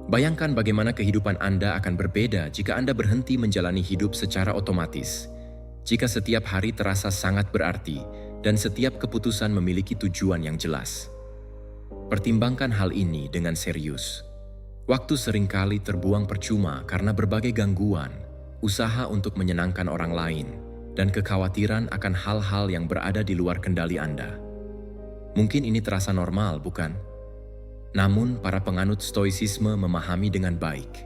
Bayangkan bagaimana kehidupan Anda akan berbeda jika Anda berhenti menjalani hidup secara otomatis. Jika setiap hari terasa sangat berarti dan setiap keputusan memiliki tujuan yang jelas. Pertimbangkan hal ini dengan serius. Waktu seringkali terbuang percuma karena berbagai gangguan, usaha untuk menyenangkan orang lain, dan kekhawatiran akan hal-hal yang berada di luar kendali Anda. Mungkin ini terasa normal, bukan? Namun, para penganut stoicisme memahami dengan baik.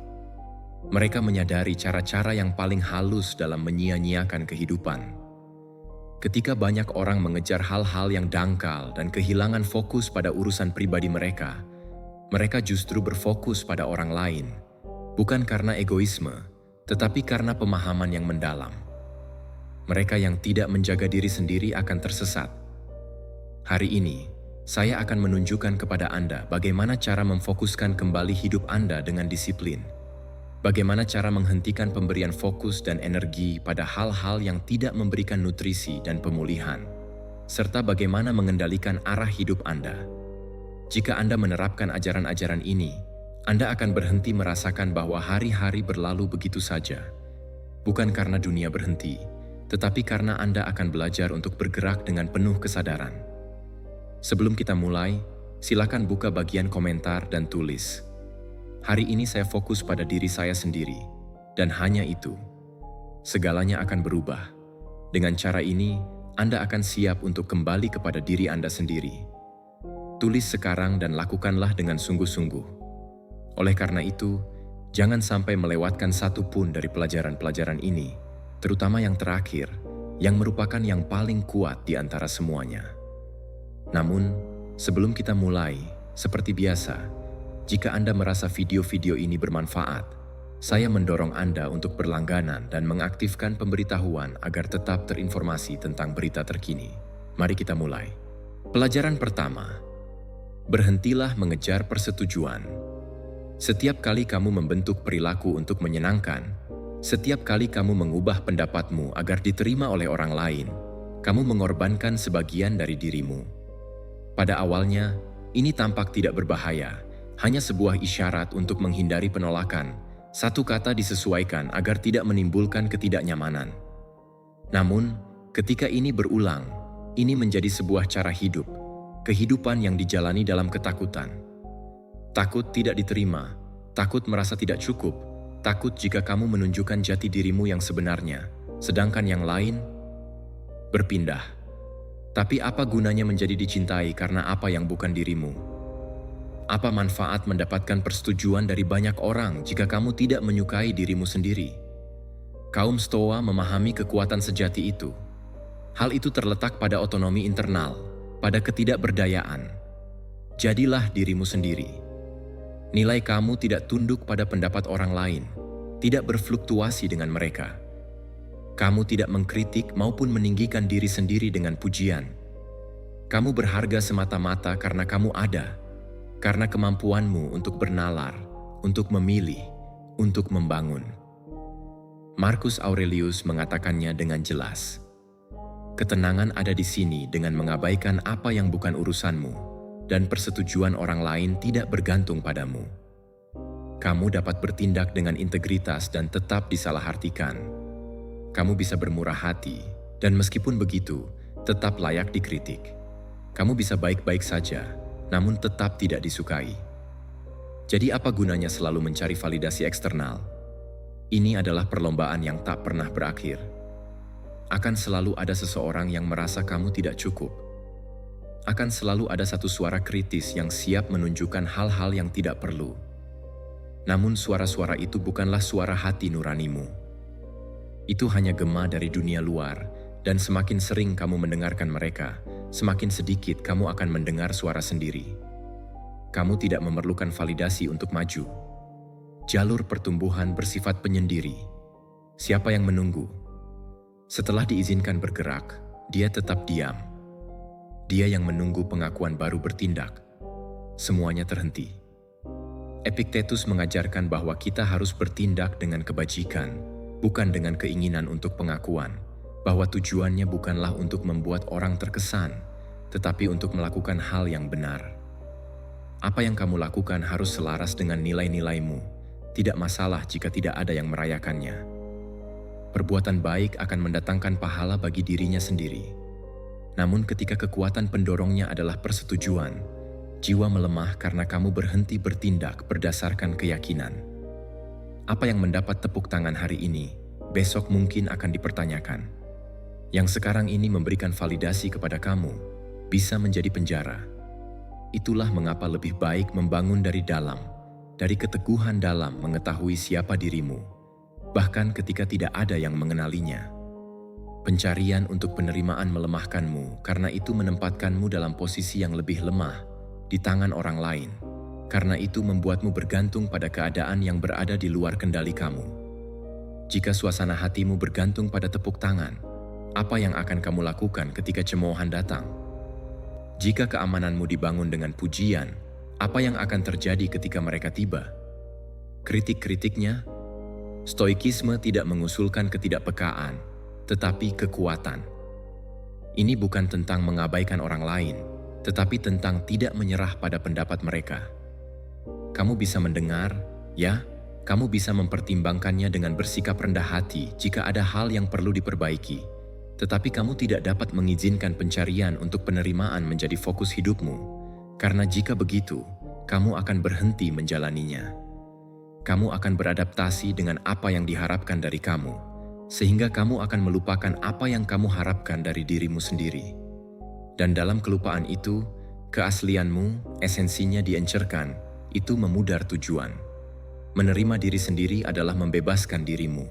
Mereka menyadari cara-cara yang paling halus dalam menyia-nyiakan kehidupan. Ketika banyak orang mengejar hal-hal yang dangkal dan kehilangan fokus pada urusan pribadi mereka justru berfokus pada orang lain, bukan karena egoisme, tetapi karena pemahaman yang mendalam. Mereka yang tidak menjaga diri sendiri akan tersesat. Hari ini, saya akan menunjukkan kepada Anda bagaimana cara memfokuskan kembali hidup Anda dengan disiplin. Bagaimana cara menghentikan pemberian fokus dan energi pada hal-hal yang tidak memberikan nutrisi dan pemulihan, serta bagaimana mengendalikan arah hidup Anda. Jika Anda menerapkan ajaran-ajaran ini, Anda akan berhenti merasakan bahwa hari-hari berlalu begitu saja. Bukan karena dunia berhenti, tetapi karena Anda akan belajar untuk bergerak dengan penuh kesadaran. Sebelum kita mulai, silakan buka bagian komentar dan tulis. Hari ini saya fokus pada diri saya sendiri, dan hanya itu. Segalanya akan berubah. Dengan cara ini, Anda akan siap untuk kembali kepada diri Anda sendiri. Tulis sekarang dan lakukanlah dengan sungguh-sungguh. Oleh karena itu, jangan sampai melewatkan satu pun dari pelajaran-pelajaran ini, terutama yang terakhir, yang merupakan yang paling kuat di antara semuanya. Namun, sebelum kita mulai, seperti biasa, jika Anda merasa video-video ini bermanfaat, saya mendorong Anda untuk berlangganan dan mengaktifkan pemberitahuan agar tetap terinformasi tentang berita terkini. Mari kita mulai. Pelajaran pertama. Berhentilah mengejar persetujuan. Setiap kali kamu membentuk perilaku untuk menyenangkan, setiap kali kamu mengubah pendapatmu agar diterima oleh orang lain, kamu mengorbankan sebagian dari dirimu. Pada awalnya, ini tampak tidak berbahaya, hanya sebuah isyarat untuk menghindari penolakan. Satu kata disesuaikan agar tidak menimbulkan ketidaknyamanan. Namun, ketika ini berulang, ini menjadi sebuah cara hidup. Kehidupan yang dijalani dalam ketakutan. Takut tidak diterima, takut merasa tidak cukup, takut jika kamu menunjukkan jati dirimu yang sebenarnya, sedangkan yang lain berpindah. Tapi apa gunanya menjadi dicintai karena apa yang bukan dirimu? Apa manfaat mendapatkan persetujuan dari banyak orang jika kamu tidak menyukai dirimu sendiri? Kaum Stoa memahami kekuatan sejati itu. Hal itu terletak pada otonomi internal, pada ketidakberdayaan. Jadilah dirimu sendiri. Nilai kamu tidak tunduk pada pendapat orang lain, tidak berfluktuasi dengan mereka. Kamu tidak mengkritik maupun meninggikan diri sendiri dengan pujian. Kamu berharga semata-mata karena kamu ada, karena kemampuanmu untuk bernalar, untuk memilih, untuk membangun. Marcus Aurelius mengatakannya dengan jelas. Ketenangan ada di sini dengan mengabaikan apa yang bukan urusanmu, dan persetujuan orang lain tidak bergantung padamu. Kamu dapat bertindak dengan integritas dan tetap disalahartikan. Kamu bisa bermurah hati, dan meskipun begitu, tetap layak dikritik. Kamu bisa baik-baik saja, namun tetap tidak disukai. Jadi apa gunanya selalu mencari validasi eksternal? Ini adalah perlombaan yang tak pernah berakhir. Akan selalu ada seseorang yang merasa kamu tidak cukup. Akan selalu ada satu suara kritis yang siap menunjukkan hal-hal yang tidak perlu. Namun suara-suara itu bukanlah suara hati nuranimu. Itu hanya gema dari dunia luar, dan semakin sering kamu mendengarkan mereka, semakin sedikit kamu akan mendengar suara sendiri. Kamu tidak memerlukan validasi untuk maju. Jalur pertumbuhan bersifat penyendiri. Siapa yang menunggu? Setelah diizinkan bergerak, dia tetap diam. Dia yang menunggu pengakuan baru bertindak. Semuanya terhenti. Epictetus mengajarkan bahwa kita harus bertindak dengan kebajikan, bukan dengan keinginan untuk pengakuan, bahwa tujuannya bukanlah untuk membuat orang terkesan, tetapi untuk melakukan hal yang benar. Apa yang kamu lakukan harus selaras dengan nilai-nilaimu. Tidak masalah jika tidak ada yang merayakannya. Perbuatan baik akan mendatangkan pahala bagi dirinya sendiri. Namun ketika kekuatan pendorongnya adalah persetujuan, jiwa melemah karena kamu berhenti bertindak berdasarkan keyakinan. Apa yang mendapat tepuk tangan hari ini, besok mungkin akan dipertanyakan. Yang sekarang ini memberikan validasi kepada kamu, bisa menjadi penjara. Itulah mengapa lebih baik membangun dari dalam, dari keteguhan dalam mengetahui siapa dirimu, bahkan ketika tidak ada yang mengenalinya. Pencarian untuk penerimaan melemahkanmu karena itu menempatkanmu dalam posisi yang lebih lemah di tangan orang lain. Karena itu membuatmu bergantung pada keadaan yang berada di luar kendali kamu. Jika suasana hatimu bergantung pada tepuk tangan, apa yang akan kamu lakukan ketika cemoohan datang? Jika keamananmu dibangun dengan pujian, apa yang akan terjadi ketika mereka tiba? Kritik-kritiknya, stoikisme tidak mengusulkan ketidakpekaan, tetapi kekuatan. Ini bukan tentang mengabaikan orang lain, tetapi tentang tidak menyerah pada pendapat mereka. Kamu bisa mendengar, ya, kamu bisa mempertimbangkannya dengan bersikap rendah hati jika ada hal yang perlu diperbaiki, tetapi kamu tidak dapat mengizinkan pencarian untuk penerimaan menjadi fokus hidupmu, karena jika begitu, kamu akan berhenti menjalaninya. Kamu akan beradaptasi dengan apa yang diharapkan dari kamu, sehingga kamu akan melupakan apa yang kamu harapkan dari dirimu sendiri. Dan dalam kelupaan itu, keaslianmu, esensinya diencerkan, itu memudar tujuan. Menerima diri sendiri adalah membebaskan dirimu.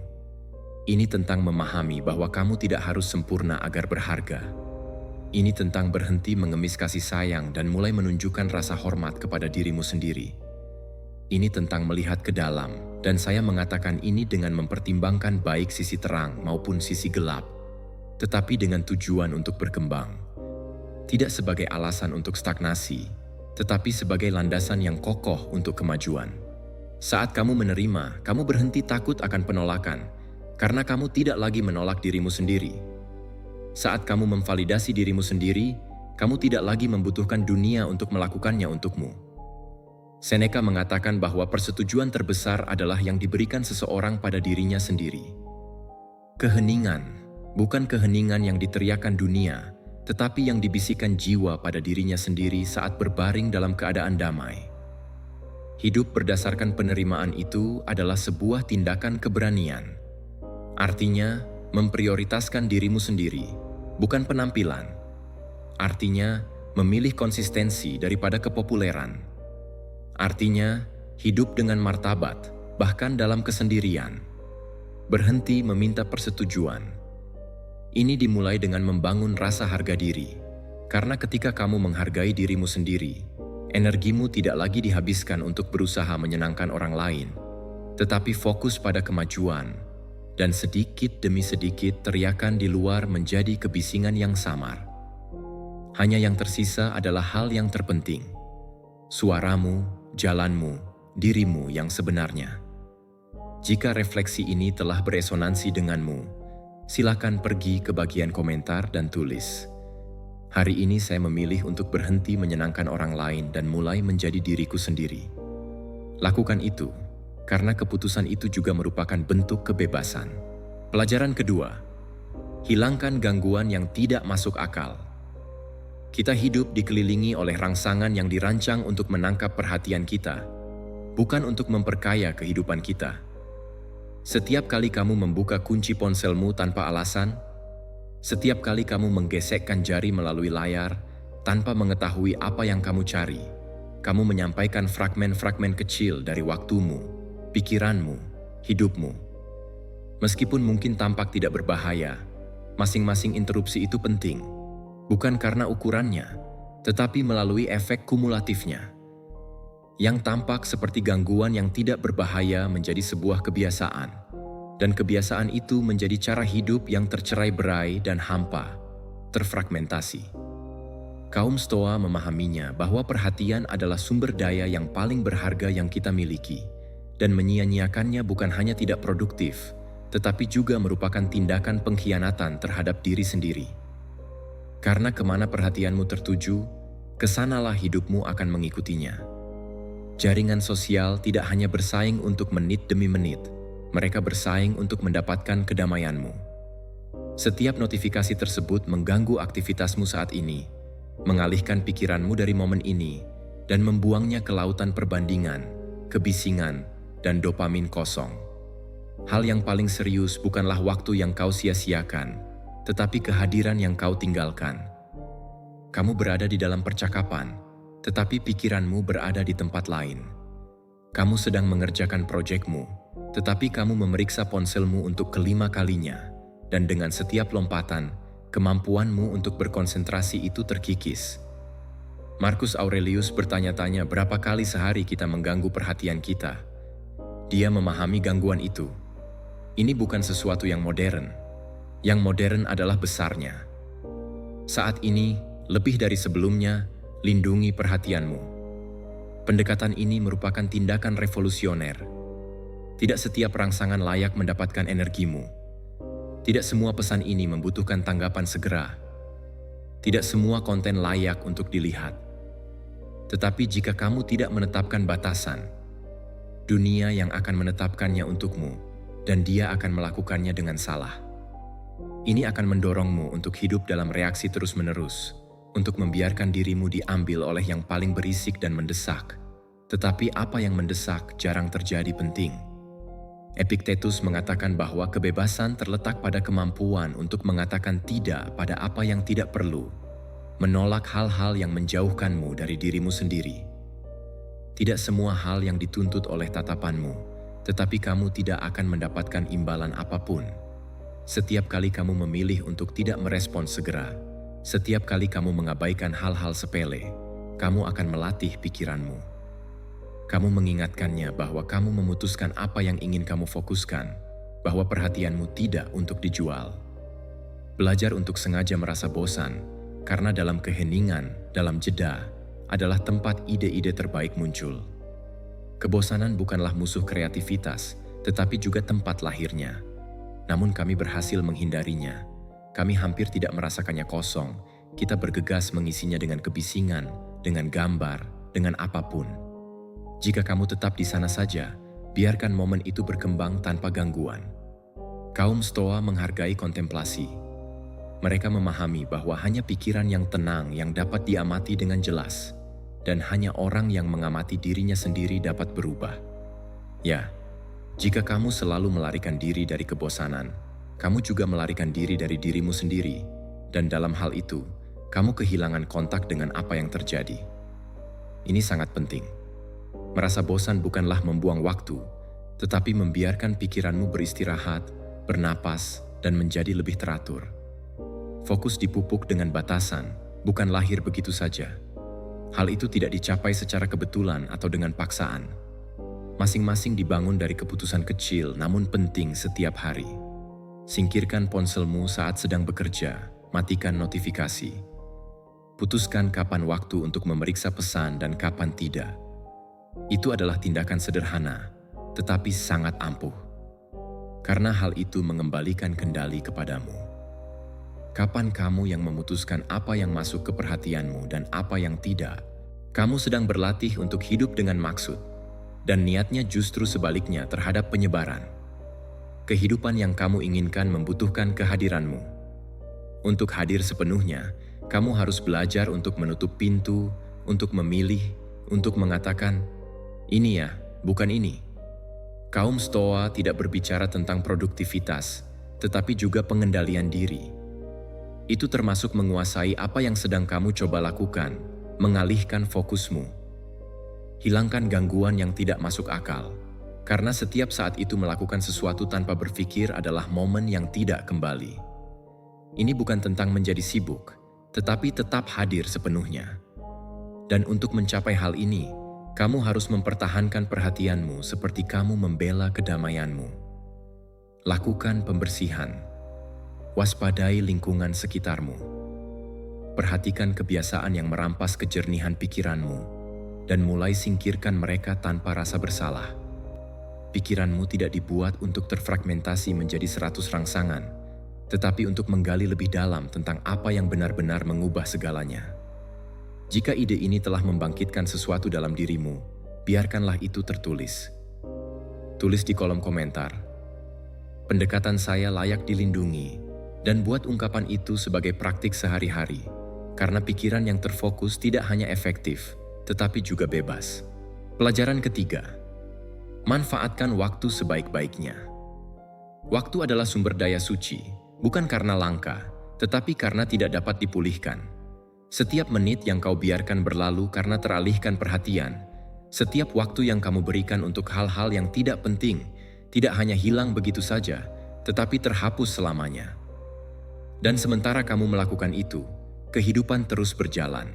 Ini tentang memahami bahwa kamu tidak harus sempurna agar berharga. Ini tentang berhenti mengemis kasih sayang dan mulai menunjukkan rasa hormat kepada dirimu sendiri. Ini tentang melihat ke dalam, dan saya mengatakan ini dengan mempertimbangkan baik sisi terang maupun sisi gelap, tetapi dengan tujuan untuk berkembang. Tidak sebagai alasan untuk stagnasi, tetapi sebagai landasan yang kokoh untuk kemajuan. Saat kamu menerima, kamu berhenti takut akan penolakan, karena kamu tidak lagi menolak dirimu sendiri. Saat kamu memvalidasi dirimu sendiri, kamu tidak lagi membutuhkan dunia untuk melakukannya untukmu. Seneca mengatakan bahwa persetujuan terbesar adalah yang diberikan seseorang pada dirinya sendiri. Keheningan, bukan keheningan yang diteriakan dunia, tetapi yang dibisikkan jiwa pada dirinya sendiri saat berbaring dalam keadaan damai. Hidup berdasarkan penerimaan itu adalah sebuah tindakan keberanian. Artinya, memprioritaskan dirimu sendiri, bukan penampilan. Artinya, memilih konsistensi daripada kepopuleran. Artinya, hidup dengan martabat, bahkan dalam kesendirian. Berhenti meminta persetujuan. Ini dimulai dengan membangun rasa harga diri, karena ketika kamu menghargai dirimu sendiri, energimu tidak lagi dihabiskan untuk berusaha menyenangkan orang lain, tetapi fokus pada kemajuan, dan sedikit demi sedikit teriakan di luar menjadi kebisingan yang samar. Hanya yang tersisa adalah hal yang terpenting, suaramu, jalanmu, dirimu yang sebenarnya. Jika refleksi ini telah beresonansi denganmu, silakan pergi ke bagian komentar dan tulis. Hari ini saya memilih untuk berhenti menyenangkan orang lain dan mulai menjadi diriku sendiri. Lakukan itu, karena keputusan itu juga merupakan bentuk kebebasan. Pelajaran kedua, hilangkan gangguan yang tidak masuk akal. Kita hidup dikelilingi oleh rangsangan yang dirancang untuk menangkap perhatian kita, bukan untuk memperkaya kehidupan kita. Setiap kali kamu membuka kunci ponselmu tanpa alasan, setiap kali kamu menggesekkan jari melalui layar tanpa mengetahui apa yang kamu cari, kamu menyampaikan fragmen-fragmen kecil dari waktumu, pikiranmu, hidupmu. Meskipun mungkin tampak tidak berbahaya, masing-masing interupsi itu penting, bukan karena ukurannya, tetapi melalui efek kumulatifnya. Yang tampak seperti gangguan yang tidak berbahaya menjadi sebuah kebiasaan, dan kebiasaan itu menjadi cara hidup yang tercerai-berai dan hampa, terfragmentasi. Kaum Stoa memahaminya bahwa perhatian adalah sumber daya yang paling berharga yang kita miliki, dan menyia-nyiakannya bukan hanya tidak produktif, tetapi juga merupakan tindakan pengkhianatan terhadap diri sendiri. Karena kemana perhatianmu tertuju, kesanalah hidupmu akan mengikutinya. Jaringan sosial tidak hanya bersaing untuk menit demi menit, mereka bersaing untuk mendapatkan kedamaianmu. Setiap notifikasi tersebut mengganggu aktivitasmu saat ini, mengalihkan pikiranmu dari momen ini, dan membuangnya ke lautan perbandingan, kebisingan, dan dopamin kosong. Hal yang paling serius bukanlah waktu yang kau sia-siakan, tetapi kehadiran yang kau tinggalkan. Kamu berada di dalam percakapan, tetapi pikiranmu berada di tempat lain. Kamu sedang mengerjakan proyekmu, tetapi kamu memeriksa ponselmu untuk kelima kalinya, dan dengan setiap lompatan, kemampuanmu untuk berkonsentrasi itu terkikis. Marcus Aurelius bertanya-tanya berapa kali sehari kita mengganggu perhatian kita. Dia memahami gangguan itu. Ini bukan sesuatu yang modern. Yang modern adalah besarnya. Saat ini, lebih dari sebelumnya, lindungi perhatianmu. Pendekatan ini merupakan tindakan revolusioner. Tidak setiap rangsangan layak mendapatkan energimu. Tidak semua pesan ini membutuhkan tanggapan segera. Tidak semua konten layak untuk dilihat. Tetapi jika kamu tidak menetapkan batasan, dunia yang akan menetapkannya untukmu, dan dia akan melakukannya dengan salah. Ini akan mendorongmu untuk hidup dalam reaksi terus-menerus, untuk membiarkan dirimu diambil oleh yang paling berisik dan mendesak. Tetapi apa yang mendesak jarang terjadi penting. Epictetus mengatakan bahwa kebebasan terletak pada kemampuan untuk mengatakan tidak pada apa yang tidak perlu, menolak hal-hal yang menjauhkanmu dari dirimu sendiri. Tidak semua hal yang dituntut oleh tatapanmu, tetapi kamu tidak akan mendapatkan imbalan apapun. Setiap kali kamu memilih untuk tidak merespons segera, setiap kali kamu mengabaikan hal-hal sepele, kamu akan melatih pikiranmu. Kamu mengingatkannya bahwa kamu memutuskan apa yang ingin kamu fokuskan, bahwa perhatianmu tidak untuk dijual. Belajar untuk sengaja merasa bosan, karena dalam keheningan, dalam jeda, adalah tempat ide-ide terbaik muncul. Kebosanan bukanlah musuh kreativitas, tetapi juga tempat lahirnya. Namun kami berhasil menghindarinya. Kami hampir tidak merasakannya kosong. Kita bergegas mengisinya dengan kebisingan, dengan gambar, dengan apapun. Jika kamu tetap di sana saja, biarkan momen itu berkembang tanpa gangguan. Kaum Stoa menghargai kontemplasi. Mereka memahami bahwa hanya pikiran yang tenang yang dapat diamati dengan jelas, dan hanya orang yang mengamati dirinya sendiri dapat berubah. Ya, jika kamu selalu melarikan diri dari kebosanan, kamu juga melarikan diri dari dirimu sendiri, dan dalam hal itu, kamu kehilangan kontak dengan apa yang terjadi. Ini sangat penting. Merasa bosan bukanlah membuang waktu, tetapi membiarkan pikiranmu beristirahat, bernapas, dan menjadi lebih teratur. Fokus dipupuk dengan batasan, bukan lahir begitu saja. Hal itu tidak dicapai secara kebetulan atau dengan paksaan. Masing-masing dibangun dari keputusan kecil namun penting setiap hari. Singkirkan ponselmu saat sedang bekerja, matikan notifikasi. Putuskan kapan waktu untuk memeriksa pesan dan kapan tidak. Itu adalah tindakan sederhana, tetapi sangat ampuh. Karena hal itu mengembalikan kendali kepadamu. Kapan kamu yang memutuskan apa yang masuk ke perhatianmu dan apa yang tidak, kamu sedang berlatih untuk hidup dengan maksud, dan niatnya justru sebaliknya terhadap penyebaran. Kehidupan yang kamu inginkan membutuhkan kehadiranmu. Untuk hadir sepenuhnya, kamu harus belajar untuk menutup pintu, untuk memilih, untuk mengatakan, "Ini ya, bukan ini." Kaum Stoa tidak berbicara tentang produktivitas, tetapi juga pengendalian diri. Itu termasuk menguasai apa yang sedang kamu coba lakukan, mengalihkan fokusmu. Hilangkan gangguan yang tidak masuk akal. Karena setiap saat itu melakukan sesuatu tanpa berpikir adalah momen yang tidak kembali. Ini bukan tentang menjadi sibuk, tetapi tetap hadir sepenuhnya. Dan untuk mencapai hal ini, kamu harus mempertahankan perhatianmu seperti kamu membela kedamaianmu. Lakukan pembersihan. Waspadai lingkungan sekitarmu. Perhatikan kebiasaan yang merampas kejernihan pikiranmu, dan mulai singkirkan mereka tanpa rasa bersalah. Pikiranmu tidak dibuat untuk terfragmentasi menjadi 100 rangsangan, tetapi untuk menggali lebih dalam tentang apa yang benar-benar mengubah segalanya. Jika ide ini telah membangkitkan sesuatu dalam dirimu, biarkanlah itu tertulis. Tulis di kolom komentar, pendekatan saya layak dilindungi, dan buat ungkapan itu sebagai praktik sehari-hari, karena pikiran yang terfokus tidak hanya efektif, tetapi juga bebas. Pelajaran ketiga, manfaatkan waktu sebaik-baiknya. Waktu adalah sumber daya suci, bukan karena langka, tetapi karena tidak dapat dipulihkan. Setiap menit yang kau biarkan berlalu karena teralihkan perhatian, setiap waktu yang kamu berikan untuk hal-hal yang tidak penting, tidak hanya hilang begitu saja, tetapi terhapus selamanya. Dan sementara kamu melakukan itu, kehidupan terus berjalan.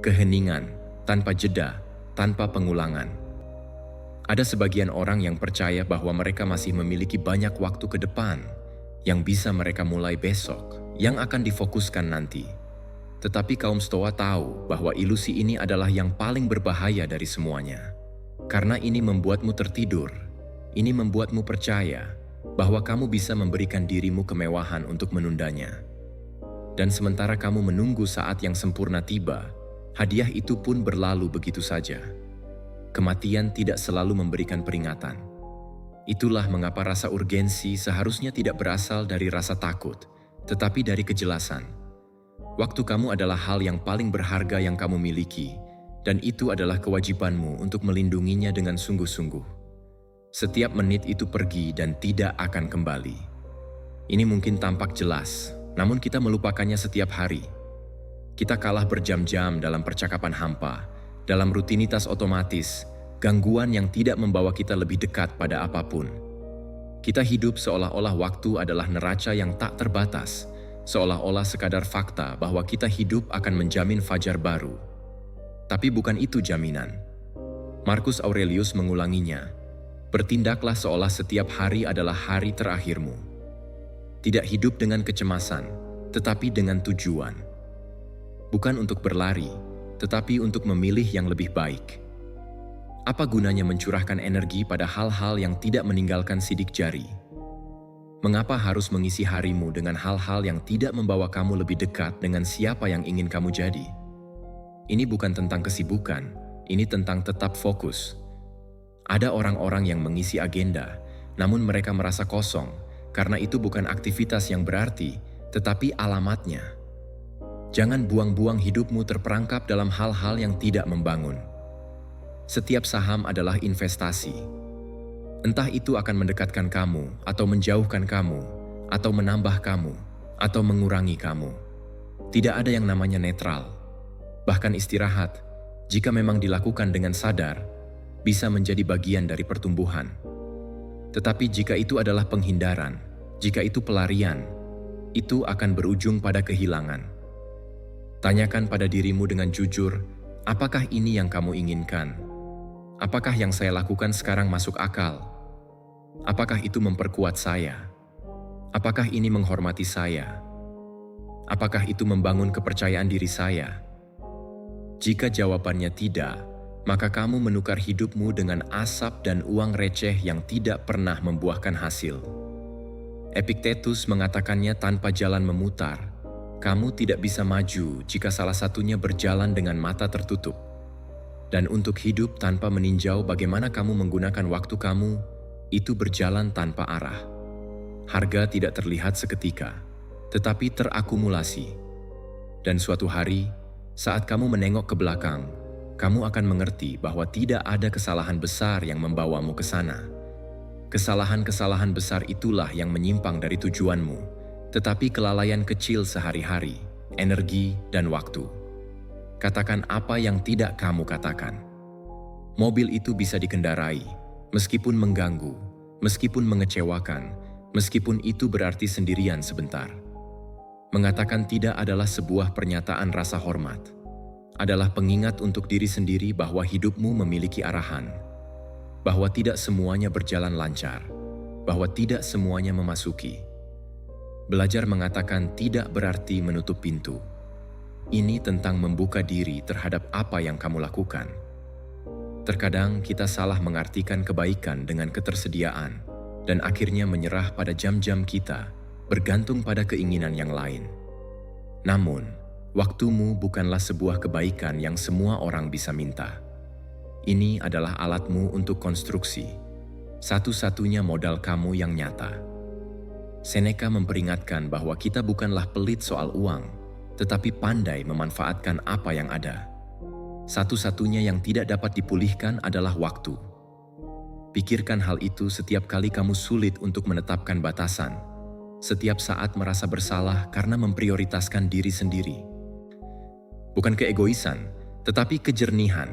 Keheningan, tanpa jeda, tanpa pengulangan. Ada sebagian orang yang percaya bahwa mereka masih memiliki banyak waktu ke depan, yang bisa mereka mulai besok, yang akan difokuskan nanti. Tetapi kaum Stoa tahu bahwa ilusi ini adalah yang paling berbahaya dari semuanya. Karena ini membuatmu tertidur, ini membuatmu percaya bahwa kamu bisa memberikan dirimu kemewahan untuk menundanya. Dan sementara kamu menunggu saat yang sempurna tiba, hadiah itu pun berlalu begitu saja. Kematian tidak selalu memberikan peringatan. Itulah mengapa rasa urgensi seharusnya tidak berasal dari rasa takut, tetapi dari kejelasan. Waktu kamu adalah hal yang paling berharga yang kamu miliki, dan itu adalah kewajibanmu untuk melindunginya dengan sungguh-sungguh. Setiap menit itu pergi dan tidak akan kembali. Ini mungkin tampak jelas, namun kita melupakannya setiap hari. Kita kalah berjam-jam dalam percakapan hampa, dalam rutinitas otomatis, gangguan yang tidak membawa kita lebih dekat pada apapun. Kita hidup seolah-olah waktu adalah neraca yang tak terbatas, seolah-olah sekadar fakta bahwa kita hidup akan menjamin fajar baru. Tapi bukan itu jaminan. Marcus Aurelius mengulanginya, bertindaklah seolah setiap hari adalah hari terakhirmu. Tidak hidup dengan kecemasan, tetapi dengan tujuan. Bukan untuk berlari, tetapi untuk memilih yang lebih baik. Apa gunanya mencurahkan energi pada hal-hal yang tidak meninggalkan sidik jari? Mengapa harus mengisi harimu dengan hal-hal yang tidak membawa kamu lebih dekat dengan siapa yang ingin kamu jadi? Ini bukan tentang kesibukan, ini tentang tetap fokus. Ada orang-orang yang mengisi agenda, namun mereka merasa kosong, karena itu bukan aktivitas yang berarti, tetapi alamatnya. Jangan buang-buang hidupmu terperangkap dalam hal-hal yang tidak membangun. Setiap saham adalah investasi. Entah itu akan mendekatkan kamu, atau menjauhkan kamu, atau menambah kamu, atau mengurangi kamu. Tidak ada yang namanya netral. Bahkan istirahat, jika memang dilakukan dengan sadar, bisa menjadi bagian dari pertumbuhan. Tetapi jika itu adalah penghindaran, jika itu pelarian, itu akan berujung pada kehilangan. Tanyakan pada dirimu dengan jujur, apakah ini yang kamu inginkan? Apakah yang saya lakukan sekarang masuk akal? Apakah itu memperkuat saya? Apakah ini menghormati saya? Apakah itu membangun kepercayaan diri saya? Jika jawabannya tidak, maka kamu menukar hidupmu dengan asap dan uang receh yang tidak pernah membuahkan hasil. Epictetus mengatakannya tanpa jalan memutar, kamu tidak bisa maju jika salah satunya berjalan dengan mata tertutup. Dan untuk hidup tanpa meninjau bagaimana kamu menggunakan waktu kamu, itu berjalan tanpa arah. Harga tidak terlihat seketika, tetapi terakumulasi. Dan suatu hari, saat kamu menengok ke belakang, kamu akan mengerti bahwa tidak ada kesalahan besar yang membawamu ke sana. Kesalahan-kesalahan besar itulah yang menyimpang dari tujuanmu, tetapi kelalaian kecil sehari-hari, energi, dan waktu. Katakan apa yang tidak kamu katakan. Mobil itu bisa dikendarai, meskipun mengganggu, meskipun mengecewakan, meskipun itu berarti sendirian sebentar. Mengatakan tidak adalah sebuah pernyataan rasa hormat. Adalah pengingat untuk diri sendiri bahwa hidupmu memiliki arahan. Bahwa tidak semuanya berjalan lancar. Bahwa tidak semuanya memasuki. Belajar mengatakan tidak berarti menutup pintu. Ini tentang membuka diri terhadap apa yang kamu lakukan. Terkadang kita salah mengartikan kebaikan dengan ketersediaan dan akhirnya menyerah pada jam-jam kita, bergantung pada keinginan yang lain. Namun, waktumu bukanlah sebuah kebaikan yang semua orang bisa minta. Ini adalah alatmu untuk konstruksi. Satu-satunya modal kamu yang nyata. Seneca memperingatkan bahwa kita bukanlah pelit soal uang, tetapi pandai memanfaatkan apa yang ada. Satu-satunya yang tidak dapat dipulihkan adalah waktu. Pikirkan hal itu setiap kali kamu sulit untuk menetapkan batasan, setiap saat merasa bersalah karena memprioritaskan diri sendiri. Bukan keegoisan, tetapi kejernihan.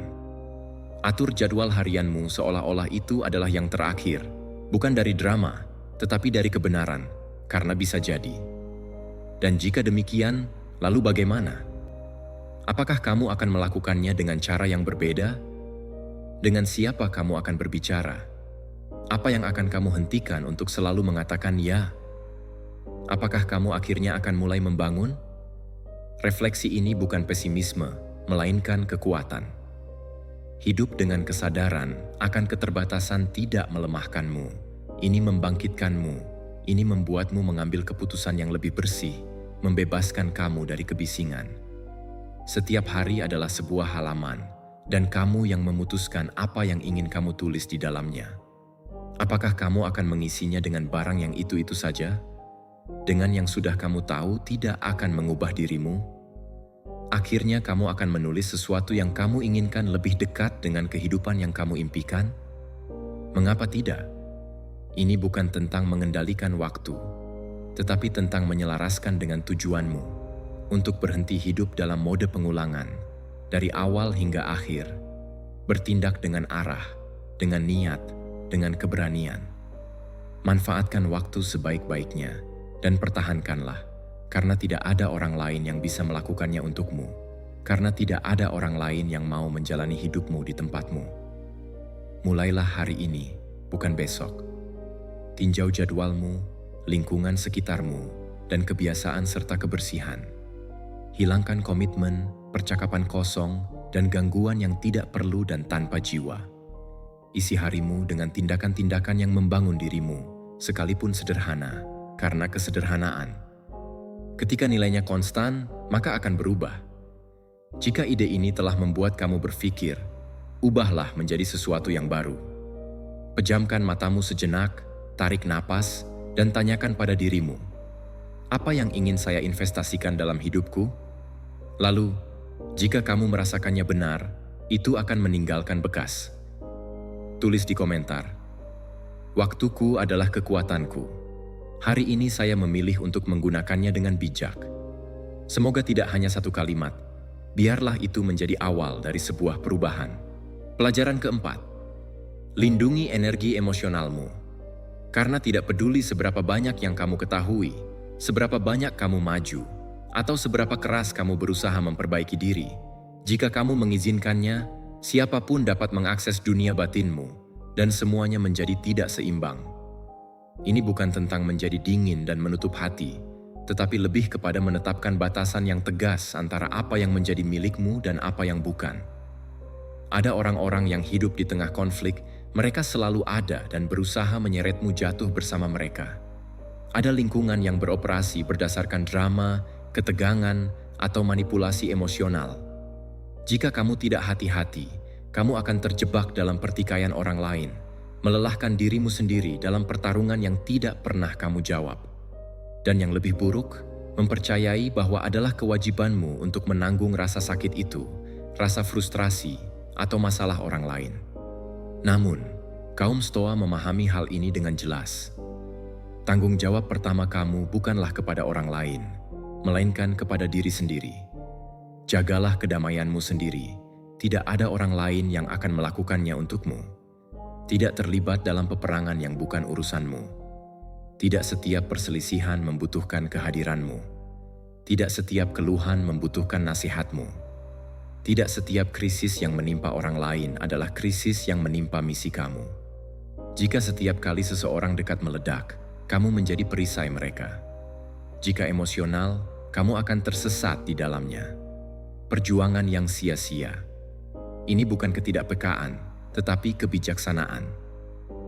Atur jadwal harianmu seolah-olah itu adalah yang terakhir, bukan dari drama, tetapi dari kebenaran, karena bisa jadi. Dan jika demikian, lalu bagaimana? Apakah kamu akan melakukannya dengan cara yang berbeda? Dengan siapa kamu akan berbicara? Apa yang akan kamu hentikan untuk selalu mengatakan ya? Apakah kamu akhirnya akan mulai membangun? Refleksi ini bukan pesimisme, melainkan kekuatan. Hidup dengan kesadaran akan keterbatasan tidak melemahkanmu. Ini membangkitkanmu, ini membuatmu mengambil keputusan yang lebih bersih, membebaskan kamu dari kebisingan. Setiap hari adalah sebuah halaman, dan kamu yang memutuskan apa yang ingin kamu tulis di dalamnya. Apakah kamu akan mengisinya dengan barang yang itu-itu saja? Dengan yang sudah kamu tahu tidak akan mengubah dirimu? Akhirnya kamu akan menulis sesuatu yang kamu inginkan lebih dekat dengan kehidupan yang kamu impikan? Mengapa tidak? Ini bukan tentang mengendalikan waktu, tetapi tentang menyelaraskan dengan tujuanmu untuk berhenti hidup dalam mode pengulangan, dari awal hingga akhir, bertindak dengan arah, dengan niat, dengan keberanian. Manfaatkan waktu sebaik-baiknya dan pertahankanlah, karena tidak ada orang lain yang bisa melakukannya untukmu, karena tidak ada orang lain yang mau menjalani hidupmu di tempatmu. Mulailah hari ini, bukan besok. Tinjau jadwalmu, lingkungan sekitarmu, dan kebiasaan serta kebersihan. Hilangkan komitmen, percakapan kosong, dan gangguan yang tidak perlu dan tanpa jiwa. Isi harimu dengan tindakan-tindakan yang membangun dirimu, sekalipun sederhana, karena kesederhanaan. Ketika nilainya konstan, maka akan berubah. Jika ide ini telah membuat kamu berpikir, ubahlah menjadi sesuatu yang baru. Pejamkan matamu sejenak, tarik napas, dan tanyakan pada dirimu, apa yang ingin saya investasikan dalam hidupku? Lalu, jika kamu merasakannya benar, itu akan meninggalkan bekas. Tulis di komentar, waktuku adalah kekuatanku. Hari ini saya memilih untuk menggunakannya dengan bijak. Semoga tidak hanya satu kalimat, biarlah itu menjadi awal dari sebuah perubahan. Pelajaran keempat, lindungi energi emosionalmu. Karena tidak peduli seberapa banyak yang kamu ketahui, seberapa banyak kamu maju, atau seberapa keras kamu berusaha memperbaiki diri, jika kamu mengizinkannya, siapapun dapat mengakses dunia batinmu, dan semuanya menjadi tidak seimbang. Ini bukan tentang menjadi dingin dan menutup hati, tetapi lebih kepada menetapkan batasan yang tegas antara apa yang menjadi milikmu dan apa yang bukan. Ada orang-orang yang hidup di tengah konflik. Mereka selalu ada dan berusaha menyeretmu jatuh bersama mereka. Ada lingkungan yang beroperasi berdasarkan drama, ketegangan, atau manipulasi emosional. Jika kamu tidak hati-hati, kamu akan terjebak dalam pertikaian orang lain, melelahkan dirimu sendiri dalam pertarungan yang tidak pernah kamu jawab. Dan yang lebih buruk, mempercayai bahwa adalah kewajibanmu untuk menanggung rasa sakit itu, rasa frustrasi, atau masalah orang lain. Namun, kaum Stoa memahami hal ini dengan jelas. Tanggung jawab pertama kamu bukanlah kepada orang lain, melainkan kepada diri sendiri. Jagalah kedamaianmu sendiri. Tidak ada orang lain yang akan melakukannya untukmu. Tidak terlibat dalam peperangan yang bukan urusanmu. Tidak setiap perselisihan membutuhkan kehadiranmu. Tidak setiap keluhan membutuhkan nasihatmu. Tidak setiap krisis yang menimpa orang lain adalah krisis yang menimpa misi kamu. Jika setiap kali seseorang dekat meledak, kamu menjadi perisai mereka. Jika emosional, kamu akan tersesat di dalamnya. Perjuangan yang sia-sia. Ini bukan ketidakpekaan, tetapi kebijaksanaan.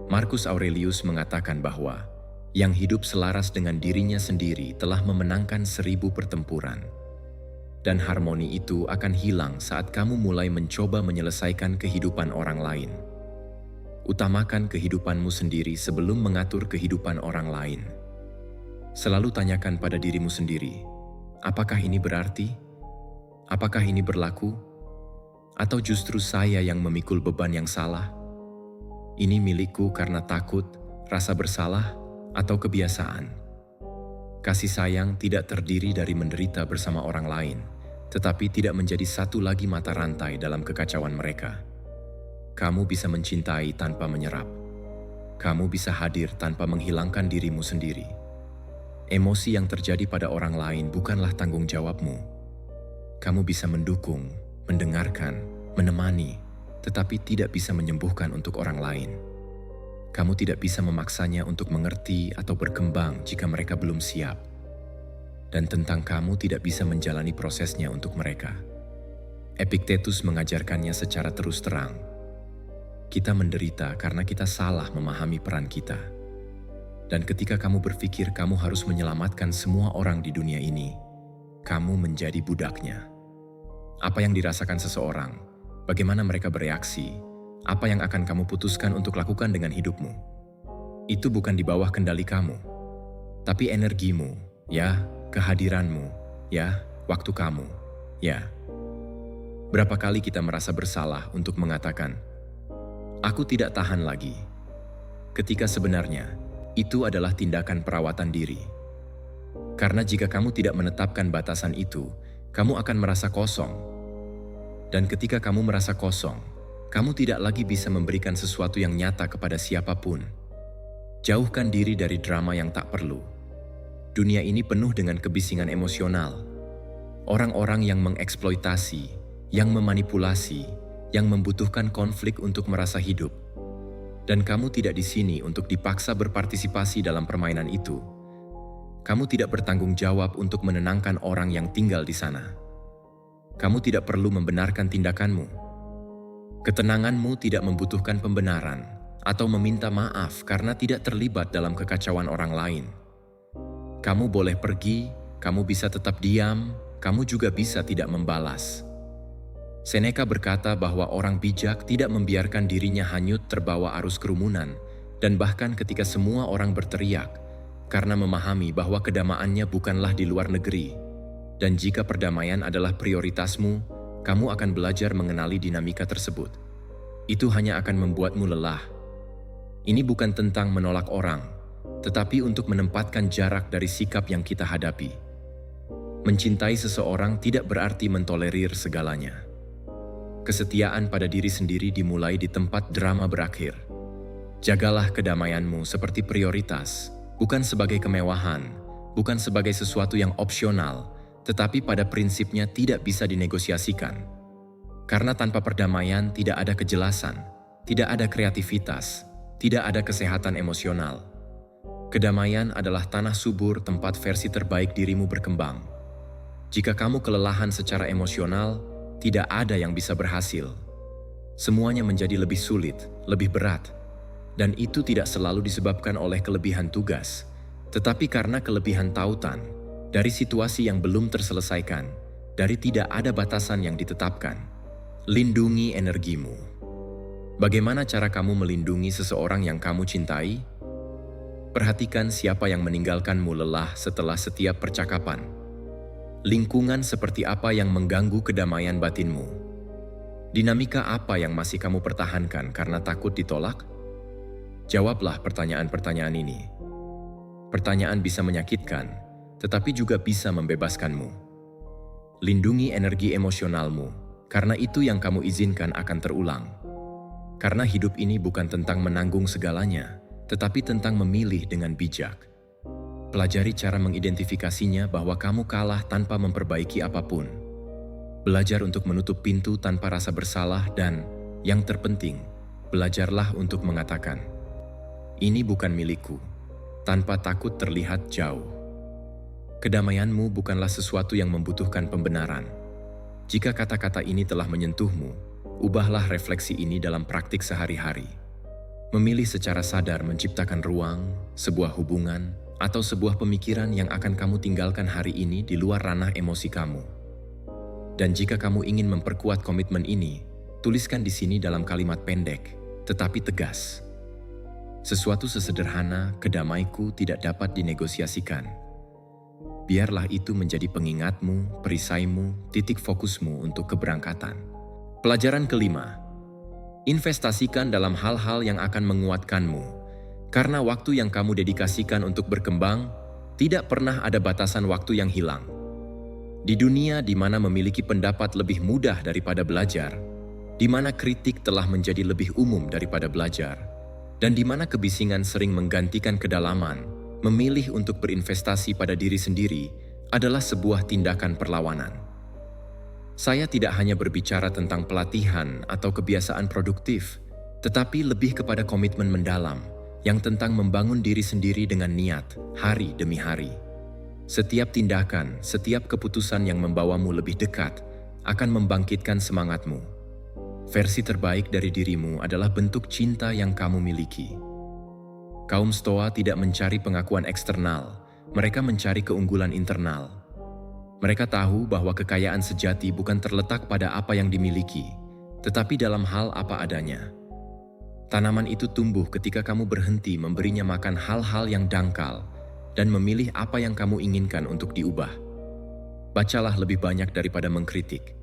Marcus Aurelius mengatakan bahwa yang hidup selaras dengan dirinya sendiri telah memenangkan 1000 pertempuran. Dan harmoni itu akan hilang saat kamu mulai mencoba menyelesaikan kehidupan orang lain. Utamakan kehidupanmu sendiri sebelum mengatur kehidupan orang lain. Selalu tanyakan pada dirimu sendiri, apakah ini berarti? Apakah ini berlaku? Atau justru saya yang memikul beban yang salah? Ini milikku karena takut, rasa bersalah, atau kebiasaan. Kasih sayang tidak terdiri dari menderita bersama orang lain, tetapi tidak menjadi satu lagi mata rantai dalam kekacauan mereka. Kamu bisa mencintai tanpa menyerap. Kamu bisa hadir tanpa menghilangkan dirimu sendiri. Emosi yang terjadi pada orang lain bukanlah tanggung jawabmu. Kamu bisa mendukung, mendengarkan, menemani, tetapi tidak bisa menyembuhkan untuk orang lain. Kamu tidak bisa memaksanya untuk mengerti atau berkembang jika mereka belum siap. Dan tentang kamu tidak bisa menjalani prosesnya untuk mereka. Epictetus mengajarkannya secara terus terang. Kita menderita karena kita salah memahami peran kita. Dan ketika kamu berpikir kamu harus menyelamatkan semua orang di dunia ini, kamu menjadi budaknya. Apa yang dirasakan seseorang, bagaimana mereka bereaksi, apa yang akan kamu putuskan untuk lakukan dengan hidupmu. Itu bukan di bawah kendali kamu, tapi energimu, ya, kehadiranmu, ya, waktu kamu, ya. Berapa kali kita merasa bersalah untuk mengatakan, "Aku tidak tahan lagi," ketika sebenarnya itu adalah tindakan perawatan diri. Karena jika kamu tidak menetapkan batasan itu, kamu akan merasa kosong. Dan ketika kamu merasa kosong, kamu tidak lagi bisa memberikan sesuatu yang nyata kepada siapapun. Jauhkan diri dari drama yang tak perlu. Dunia ini penuh dengan kebisingan emosional. Orang-orang yang mengeksploitasi, yang memanipulasi, yang membutuhkan konflik untuk merasa hidup. Dan kamu tidak di sini untuk dipaksa berpartisipasi dalam permainan itu. Kamu tidak bertanggung jawab untuk menenangkan orang yang tinggal di sana. Kamu tidak perlu membenarkan tindakanmu. Ketenanganmu tidak membutuhkan pembenaran atau meminta maaf karena tidak terlibat dalam kekacauan orang lain. Kamu boleh pergi, kamu bisa tetap diam, kamu juga bisa tidak membalas. Seneca berkata bahwa orang bijak tidak membiarkan dirinya hanyut terbawa arus kerumunan, dan bahkan ketika semua orang berteriak, karena memahami bahwa kedamaannya bukanlah di luar negeri. Dan jika perdamaian adalah prioritasmu, kamu akan belajar mengenali dinamika tersebut. Itu hanya akan membuatmu lelah. Ini bukan tentang menolak orang, tetapi untuk menempatkan jarak dari sikap yang kita hadapi. Mencintai seseorang tidak berarti mentolerir segalanya. Kesetiaan pada diri sendiri dimulai di tempat drama berakhir. Jagalah kedamaianmu seperti prioritas, bukan sebagai kemewahan, bukan sebagai sesuatu yang opsional, tetapi pada prinsipnya tidak bisa dinegosiasikan. Karena tanpa perdamaian tidak ada kejelasan, tidak ada kreativitas, tidak ada kesehatan emosional. Kedamaian adalah tanah subur tempat versi terbaik dirimu berkembang. Jika kamu kelelahan secara emosional, tidak ada yang bisa berhasil. Semuanya menjadi lebih sulit, lebih berat. Dan itu tidak selalu disebabkan oleh kelebihan tugas, tetapi karena kelebihan tautan, dari situasi yang belum terselesaikan, dari tidak ada batasan yang ditetapkan. Lindungi energimu. Bagaimana cara kamu melindungi seseorang yang kamu cintai? Perhatikan siapa yang meninggalkanmu lelah setelah setiap percakapan. Lingkungan seperti apa yang mengganggu kedamaian batinmu? Dinamika apa yang masih kamu pertahankan karena takut ditolak? Jawablah pertanyaan-pertanyaan ini. Pertanyaan bisa menyakitkan, tetapi juga bisa membebaskanmu. Lindungi energi emosionalmu, karena itu yang kamu izinkan akan terulang. Karena hidup ini bukan tentang menanggung segalanya, tetapi tentang memilih dengan bijak. Pelajari cara mengidentifikasinya bahwa kamu kalah tanpa memperbaiki apapun. Belajar untuk menutup pintu tanpa rasa bersalah dan, yang terpenting, belajarlah untuk mengatakan, "Ini bukan milikku," tanpa takut terlihat jauh. Kedamaianmu bukanlah sesuatu yang membutuhkan pembenaran. Jika kata-kata ini telah menyentuhmu, ubahlah refleksi ini dalam praktik sehari-hari. Memilih secara sadar menciptakan ruang, sebuah hubungan, atau sebuah pemikiran yang akan kamu tinggalkan hari ini di luar ranah emosi kamu. Dan jika kamu ingin memperkuat komitmen ini, tuliskan di sini dalam kalimat pendek, tetapi tegas. Sesuatu sesederhana, kedamaiku tidak dapat dinegosiasikan. Biarlah itu menjadi pengingatmu, perisaimu, titik fokusmu untuk keberangkatan. Pelajaran kelima, investasikan dalam hal-hal yang akan menguatkanmu. Karena waktu yang kamu dedikasikan untuk berkembang, tidak pernah ada batasan waktu yang hilang. Di dunia di mana memiliki pendapat lebih mudah daripada belajar, di mana kritik telah menjadi lebih umum daripada belajar, dan di mana kebisingan sering menggantikan kedalaman, memilih untuk berinvestasi pada diri sendiri adalah sebuah tindakan perlawanan. Saya tidak hanya berbicara tentang pelatihan atau kebiasaan produktif, tetapi lebih kepada komitmen mendalam yang tentang membangun diri sendiri dengan niat hari demi hari. Setiap tindakan, setiap keputusan yang membawamu lebih dekat akan membangkitkan semangatmu. Versi terbaik dari dirimu adalah bentuk cinta yang kamu miliki. Kaum Stoa tidak mencari pengakuan eksternal, mereka mencari keunggulan internal. Mereka tahu bahwa kekayaan sejati bukan terletak pada apa yang dimiliki, tetapi dalam hal apa adanya. Tanaman itu tumbuh ketika kamu berhenti memberinya makan hal-hal yang dangkal dan memilih apa yang kamu inginkan untuk diubah. Bacalah lebih banyak daripada mengkritik,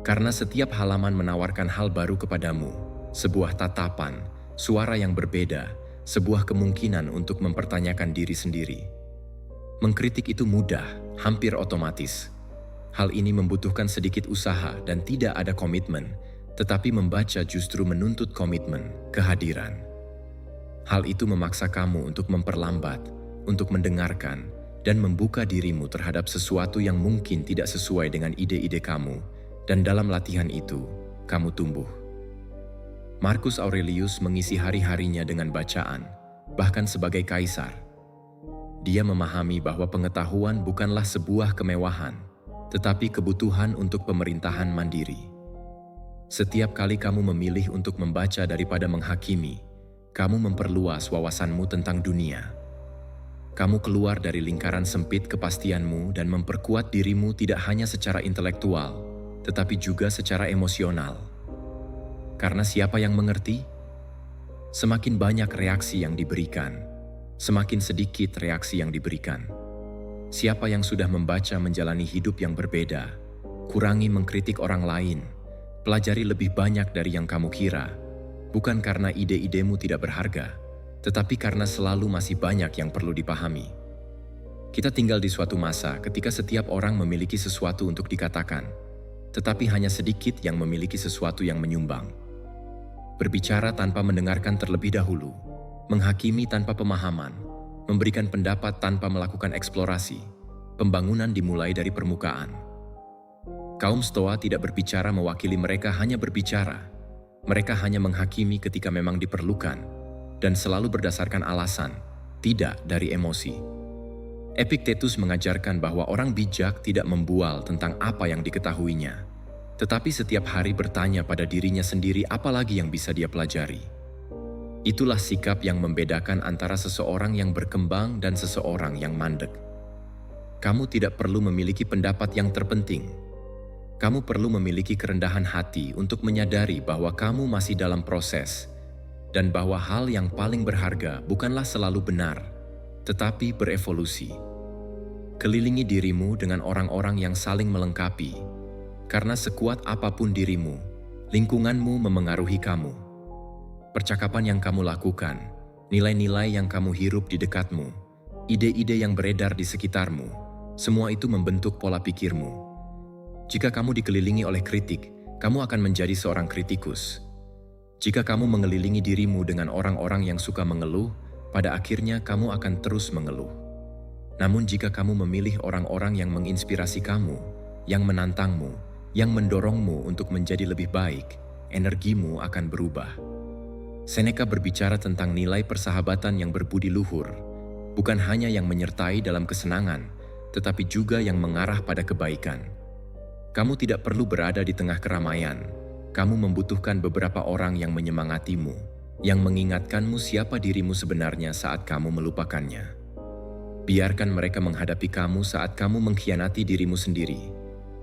karena setiap halaman menawarkan hal baru kepadamu, sebuah tatapan, suara yang berbeda, sebuah kemungkinan untuk mempertanyakan diri sendiri. Mengkritik itu mudah, hampir otomatis. Hal ini membutuhkan sedikit usaha dan tidak ada komitmen, tetapi membaca justru menuntut komitmen, kehadiran. Hal itu memaksa kamu untuk memperlambat, untuk mendengarkan, dan membuka dirimu terhadap sesuatu yang mungkin tidak sesuai dengan ide-ide kamu, dan dalam latihan itu, kamu tumbuh. Marcus Aurelius mengisi hari-harinya dengan bacaan, bahkan sebagai kaisar. Dia memahami bahwa pengetahuan bukanlah sebuah kemewahan, tetapi kebutuhan untuk pemerintahan mandiri. Setiap kali kamu memilih untuk membaca daripada menghakimi, kamu memperluas wawasanmu tentang dunia. Kamu keluar dari lingkaran sempit kepastianmu dan memperkuat dirimu tidak hanya secara intelektual, tetapi juga secara emosional. Karena siapa yang mengerti? Semakin banyak reaksi yang diberikan, semakin sedikit reaksi yang diberikan. Siapa yang sudah membaca menjalani hidup yang berbeda, kurangi mengkritik orang lain, pelajari lebih banyak dari yang kamu kira, bukan karena ide-idemu tidak berharga, tetapi karena selalu masih banyak yang perlu dipahami. Kita tinggal di suatu masa ketika setiap orang memiliki sesuatu untuk dikatakan, tetapi hanya sedikit yang memiliki sesuatu yang menyumbang. Berbicara tanpa mendengarkan terlebih dahulu, menghakimi tanpa pemahaman, memberikan pendapat tanpa melakukan eksplorasi, pembangunan dimulai dari permukaan. Kaum Stoa tidak berbicara mewakili, mereka hanya berbicara. Mereka hanya menghakimi ketika memang diperlukan, dan selalu berdasarkan alasan, tidak dari emosi. Epictetus mengajarkan bahwa orang bijak tidak membual tentang apa yang diketahuinya, tetapi setiap hari bertanya pada dirinya sendiri apa lagi yang bisa dia pelajari. Itulah sikap yang membedakan antara seseorang yang berkembang dan seseorang yang mandek. Kamu tidak perlu memiliki pendapat yang terpenting. Kamu perlu memiliki kerendahan hati untuk menyadari bahwa kamu masih dalam proses, dan bahwa hal yang paling berharga bukanlah selalu benar, tetapi berevolusi. Kelilingi dirimu dengan orang-orang yang saling melengkapi, karena sekuat apapun dirimu, lingkunganmu memengaruhi kamu. Percakapan yang kamu lakukan, nilai-nilai yang kamu hirup di dekatmu, ide-ide yang beredar di sekitarmu, semua itu membentuk pola pikirmu. Jika kamu dikelilingi oleh kritik, kamu akan menjadi seorang kritikus. Jika kamu mengelilingi dirimu dengan orang-orang yang suka mengeluh, pada akhirnya kamu akan terus mengeluh. Namun jika kamu memilih orang-orang yang menginspirasi kamu, yang menantangmu, yang mendorongmu untuk menjadi lebih baik, energimu akan berubah. Seneca berbicara tentang nilai persahabatan yang berbudi luhur, bukan hanya yang menyertai dalam kesenangan, tetapi juga yang mengarah pada kebaikan. Kamu tidak perlu berada di tengah keramaian. Kamu membutuhkan beberapa orang yang menyemangatimu, yang mengingatkanmu siapa dirimu sebenarnya saat kamu melupakannya. Biarkan mereka menghadapi kamu saat kamu mengkhianati dirimu sendiri.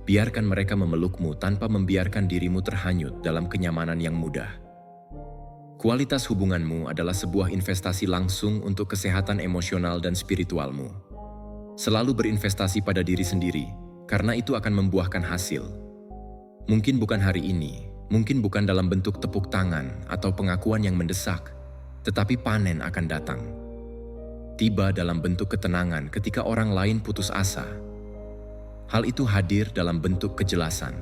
Biarkan mereka memelukmu tanpa membiarkan dirimu terhanyut dalam kenyamanan yang mudah. Kualitas hubunganmu adalah sebuah investasi langsung untuk kesehatan emosional dan spiritualmu. Selalu berinvestasi pada diri sendiri, karena itu akan membuahkan hasil. Mungkin bukan hari ini, mungkin bukan dalam bentuk tepuk tangan atau pengakuan yang mendesak, tetapi panen akan datang. Tiba dalam bentuk ketenangan ketika orang lain putus asa. Hal itu hadir dalam bentuk kejelasan.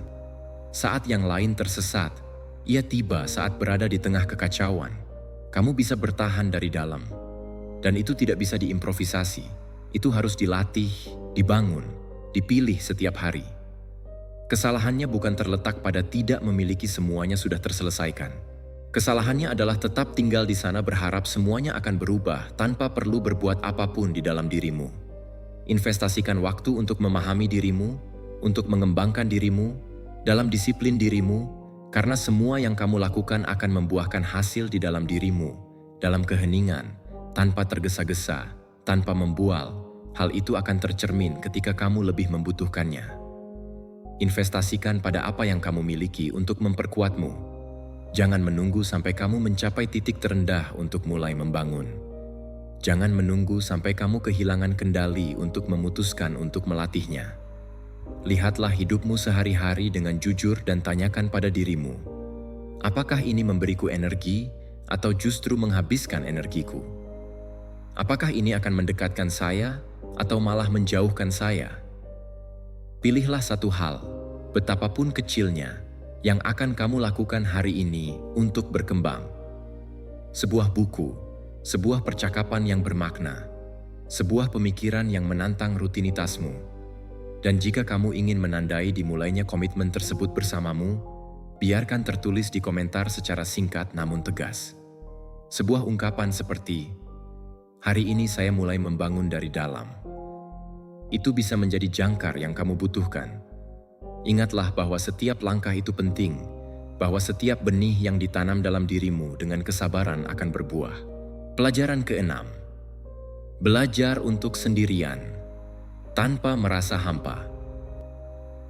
Saat yang lain tersesat, ia tiba saat berada di tengah kekacauan. Kamu bisa bertahan dari dalam. Dan itu tidak bisa diimprovisasi. Itu harus dilatih, dibangun, dipilih setiap hari. Kesalahannya bukan terletak pada tidak memiliki semuanya sudah terselesaikan. Kesalahannya adalah tetap tinggal di sana berharap semuanya akan berubah tanpa perlu berbuat apapun di dalam dirimu. Investasikan waktu untuk memahami dirimu, untuk mengembangkan dirimu, dalam disiplin dirimu, karena semua yang kamu lakukan akan membuahkan hasil di dalam dirimu, dalam keheningan, tanpa tergesa-gesa, tanpa membual. Hal itu akan tercermin ketika kamu lebih membutuhkannya. Investasikan pada apa yang kamu miliki untuk memperkuatmu. Jangan menunggu sampai kamu mencapai titik terendah untuk mulai membangun. Jangan menunggu sampai kamu kehilangan kendali untuk memutuskan untuk melatihnya. Lihatlah hidupmu sehari-hari dengan jujur dan tanyakan pada dirimu, apakah ini memberiku energi atau justru menghabiskan energiku? Apakah ini akan mendekatkan saya atau malah menjauhkan saya? Pilihlah satu hal, betapapun kecilnya, yang akan kamu lakukan hari ini untuk berkembang. Sebuah buku, sebuah percakapan yang bermakna, sebuah pemikiran yang menantang rutinitasmu. Dan jika kamu ingin menandai dimulainya komitmen tersebut bersamamu, biarkan tertulis di komentar secara singkat namun tegas. Sebuah ungkapan seperti, "Hari ini saya mulai membangun dari dalam." Itu bisa menjadi jangkar yang kamu butuhkan. Ingatlah bahwa setiap langkah itu penting, bahwa setiap benih yang ditanam dalam dirimu dengan kesabaran akan berbuah. Pelajaran ke-6. Belajar untuk sendirian, tanpa merasa hampa.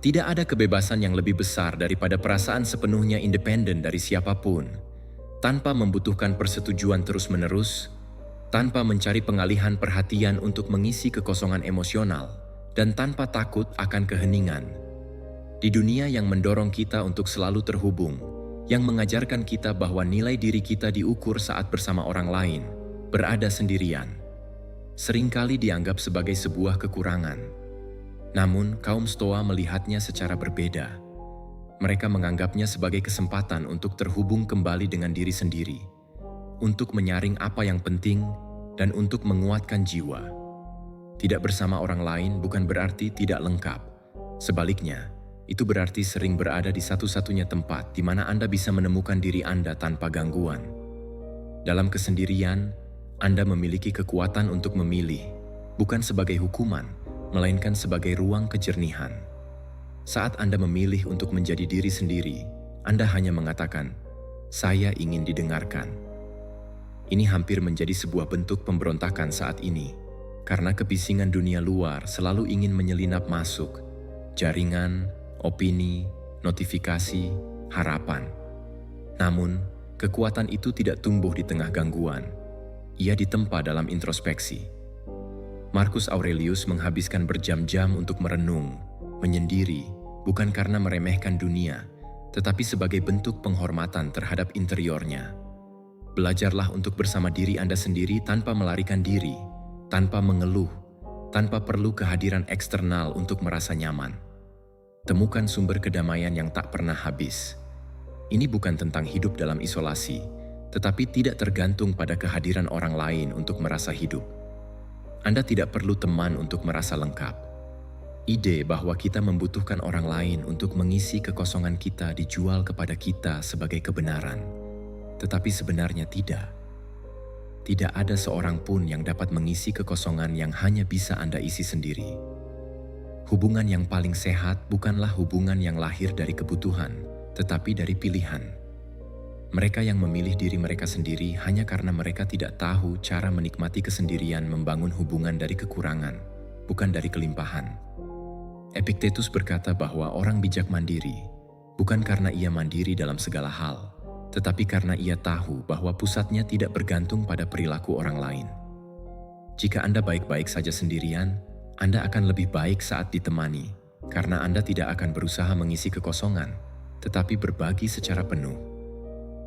Tidak ada kebebasan yang lebih besar daripada perasaan sepenuhnya independen dari siapapun, tanpa membutuhkan persetujuan terus-menerus, tanpa mencari pengalihan perhatian untuk mengisi kekosongan emosional, dan tanpa takut akan keheningan. Di dunia yang mendorong kita untuk selalu terhubung, yang mengajarkan kita bahwa nilai diri kita diukur saat bersama orang lain, berada sendirian seringkali dianggap sebagai sebuah kekurangan. Namun, kaum Stoa melihatnya secara berbeda. Mereka menganggapnya sebagai kesempatan untuk terhubung kembali dengan diri sendiri, untuk menyaring apa yang penting, dan untuk menguatkan jiwa. Tidak bersama orang lain bukan berarti tidak lengkap. Sebaliknya, itu berarti sering berada di satu-satunya tempat di mana Anda bisa menemukan diri Anda tanpa gangguan. Dalam kesendirian, Anda memiliki kekuatan untuk memilih, bukan sebagai hukuman, melainkan sebagai ruang kejernihan. Saat Anda memilih untuk menjadi diri sendiri, Anda hanya mengatakan, "Saya ingin didengarkan." Ini hampir menjadi sebuah bentuk pemberontakan saat ini, karena kebisingan dunia luar selalu ingin menyelinap masuk, jaringan, opini, notifikasi, harapan. Namun, kekuatan itu tidak tumbuh di tengah gangguan. Ia ditempa dalam introspeksi. Marcus Aurelius menghabiskan berjam-jam untuk merenung, menyendiri, bukan karena meremehkan dunia, tetapi sebagai bentuk penghormatan terhadap interiornya. Belajarlah untuk bersama diri Anda sendiri tanpa melarikan diri, tanpa mengeluh, tanpa perlu kehadiran eksternal untuk merasa nyaman. Temukan sumber kedamaian yang tak pernah habis. Ini bukan tentang hidup dalam isolasi, tetapi tidak tergantung pada kehadiran orang lain untuk merasa hidup. Anda tidak perlu teman untuk merasa lengkap. Ide bahwa kita membutuhkan orang lain untuk mengisi kekosongan kita dijual kepada kita sebagai kebenaran, tetapi sebenarnya tidak. Tidak ada seorang pun yang dapat mengisi kekosongan yang hanya bisa Anda isi sendiri. Hubungan yang paling sehat bukanlah hubungan yang lahir dari kebutuhan, tetapi dari pilihan. Mereka yang memilih diri mereka sendiri hanya karena mereka tidak tahu cara menikmati kesendirian membangun hubungan dari kekurangan, bukan dari kelimpahan. Epictetus berkata bahwa orang bijak mandiri bukan karena ia mandiri dalam segala hal, tetapi karena ia tahu bahwa pusatnya tidak bergantung pada perilaku orang lain. Jika Anda baik-baik saja sendirian, Anda akan lebih baik saat ditemani, karena Anda tidak akan berusaha mengisi kekosongan, tetapi berbagi secara penuh.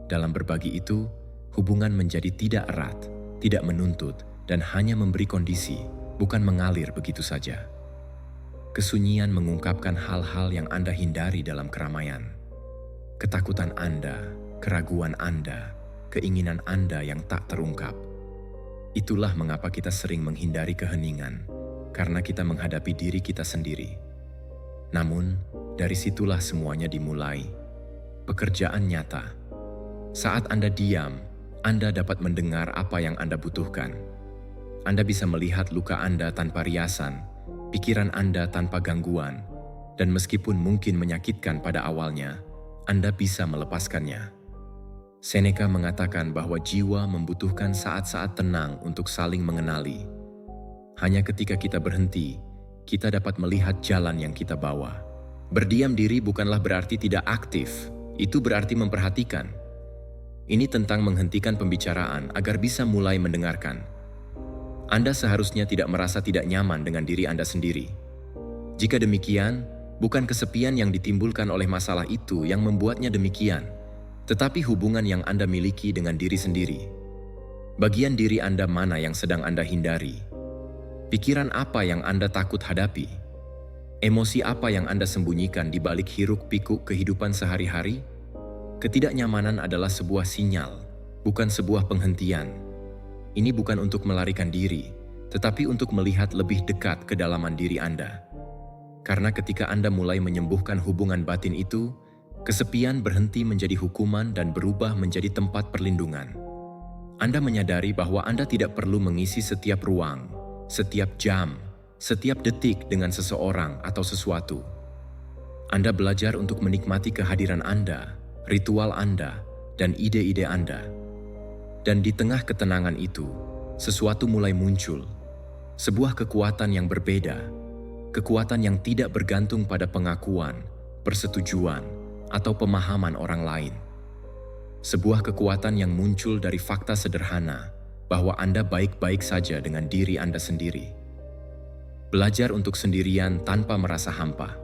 Dalam berbagi itu, hubungan menjadi tidak erat, tidak menuntut, dan hanya memberi kondisi, bukan mengalir begitu saja. Kesunyian mengungkapkan hal-hal yang Anda hindari dalam keramaian. Ketakutan Anda, keraguan Anda, keinginan Anda yang tak terungkap. Itulah mengapa kita sering menghindari keheningan, karena kita menghadapi diri kita sendiri. Namun, dari situlah semuanya dimulai. Pekerjaan nyata. Saat Anda diam, Anda dapat mendengar apa yang Anda butuhkan. Anda bisa melihat luka Anda tanpa riasan, pikiran Anda tanpa gangguan, dan meskipun mungkin menyakitkan pada awalnya, Anda bisa melepaskannya. Seneca mengatakan bahwa jiwa membutuhkan saat-saat tenang untuk saling mengenali. Hanya ketika kita berhenti, kita dapat melihat jalan yang kita bawa. Berdiam diri bukanlah berarti tidak aktif, itu berarti memperhatikan. Ini tentang menghentikan pembicaraan agar bisa mulai mendengarkan. Anda seharusnya tidak merasa tidak nyaman dengan diri Anda sendiri. Jika demikian, bukan kesepian yang ditimbulkan oleh masalah itu yang membuatnya demikian, tetapi hubungan yang Anda miliki dengan diri sendiri. Bagian diri Anda mana yang sedang Anda hindari? Pikiran apa yang Anda takut hadapi? Emosi apa yang Anda sembunyikan di balik hiruk-pikuk kehidupan sehari-hari? Ketidaknyamanan adalah sebuah sinyal, bukan sebuah penghentian. Ini bukan untuk melarikan diri, tetapi untuk melihat lebih dekat kedalaman diri Anda. Karena ketika Anda mulai menyembuhkan hubungan batin itu, kesepian berhenti menjadi hukuman dan berubah menjadi tempat perlindungan. Anda menyadari bahwa Anda tidak perlu mengisi setiap ruang, setiap jam, setiap detik dengan seseorang atau sesuatu. Anda belajar untuk menikmati kehadiran Anda, ritual Anda, dan ide-ide Anda. Dan di tengah ketenangan itu, sesuatu mulai muncul. Sebuah kekuatan yang berbeda. Kekuatan yang tidak bergantung pada pengakuan, persetujuan, atau pemahaman orang lain. Sebuah kekuatan yang muncul dari fakta sederhana bahwa Anda baik-baik saja dengan diri Anda sendiri. Belajar untuk sendirian tanpa merasa hampa.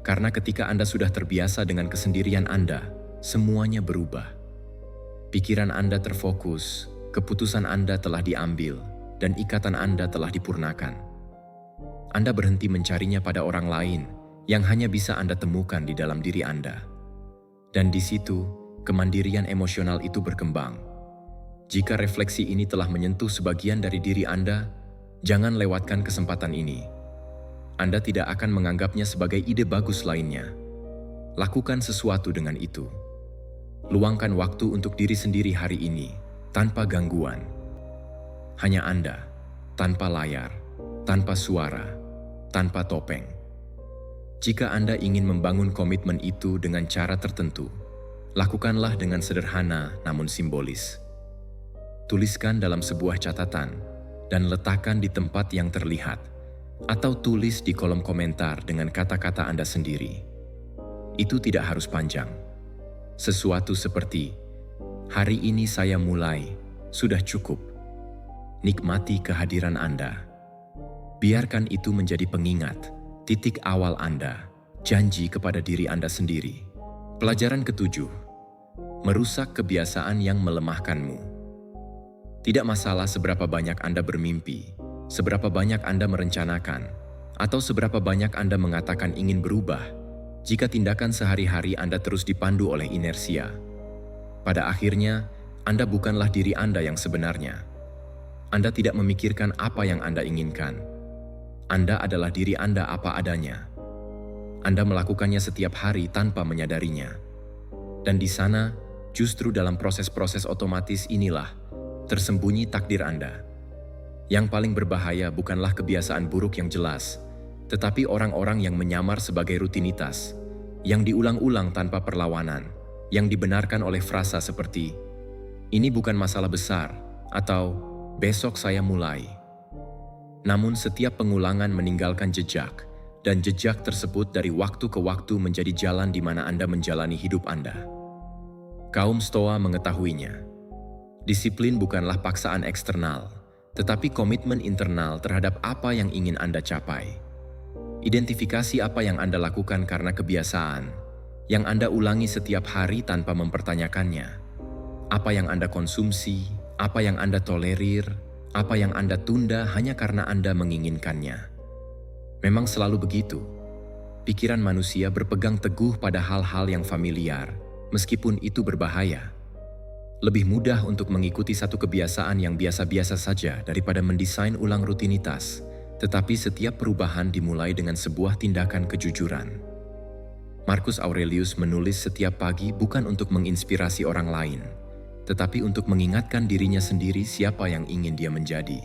Karena ketika Anda sudah terbiasa dengan kesendirian Anda, semuanya berubah. Pikiran Anda terfokus, keputusan Anda telah diambil, dan ikatan Anda telah dipurnakan. Anda berhenti mencarinya pada orang lain yang hanya bisa Anda temukan di dalam diri Anda. Dan di situ, kemandirian emosional itu berkembang. Jika refleksi ini telah menyentuh sebagian dari diri Anda, jangan lewatkan kesempatan ini. Anda tidak akan menganggapnya sebagai ide bagus lainnya. Lakukan sesuatu dengan itu. Luangkan waktu untuk diri sendiri hari ini, tanpa gangguan. Hanya Anda, tanpa layar, tanpa suara, tanpa topeng. Jika Anda ingin membangun komitmen itu dengan cara tertentu, lakukanlah dengan sederhana namun simbolis. Tuliskan dalam sebuah catatan dan letakkan di tempat yang terlihat, atau tulis di kolom komentar dengan kata-kata Anda sendiri. Itu tidak harus panjang. Sesuatu seperti, "Hari ini saya mulai, sudah cukup." Nikmati kehadiran Anda. Biarkan itu menjadi pengingat, titik awal Anda, janji kepada diri Anda sendiri. Pelajaran ketujuh, merusak kebiasaan yang melemahkanmu. Tidak masalah seberapa banyak Anda bermimpi, seberapa banyak Anda merencanakan, atau seberapa banyak Anda mengatakan ingin berubah, jika tindakan sehari-hari Anda terus dipandu oleh inersia. Pada akhirnya, Anda bukanlah diri Anda yang sebenarnya. Anda tidak memikirkan apa yang Anda inginkan. Anda adalah diri Anda apa adanya. Anda melakukannya setiap hari tanpa menyadarinya. Dan di sana, justru dalam proses-proses otomatis inilah, tersembunyi takdir Anda. Yang paling berbahaya bukanlah kebiasaan buruk yang jelas, tetapi orang-orang yang menyamar sebagai rutinitas, yang diulang-ulang tanpa perlawanan, yang dibenarkan oleh frasa seperti, "Ini bukan masalah besar," atau "Besok saya mulai." Namun setiap pengulangan meninggalkan jejak, dan jejak tersebut dari waktu ke waktu menjadi jalan di mana Anda menjalani hidup Anda. Kaum Stoa mengetahuinya. Disiplin bukanlah paksaan eksternal, tetapi komitmen internal terhadap apa yang ingin Anda capai. Identifikasi apa yang Anda lakukan karena kebiasaan, yang Anda ulangi setiap hari tanpa mempertanyakannya. Apa yang Anda konsumsi, apa yang Anda tolerir, apa yang Anda tunda hanya karena Anda menginginkannya. Memang selalu begitu. Pikiran manusia berpegang teguh pada hal-hal yang familiar, meskipun itu berbahaya. Lebih mudah untuk mengikuti satu kebiasaan yang biasa-biasa saja daripada mendesain ulang rutinitas, tetapi setiap perubahan dimulai dengan sebuah tindakan kejujuran. Marcus Aurelius menulis setiap pagi bukan untuk menginspirasi orang lain, tetapi untuk mengingatkan dirinya sendiri siapa yang ingin dia menjadi.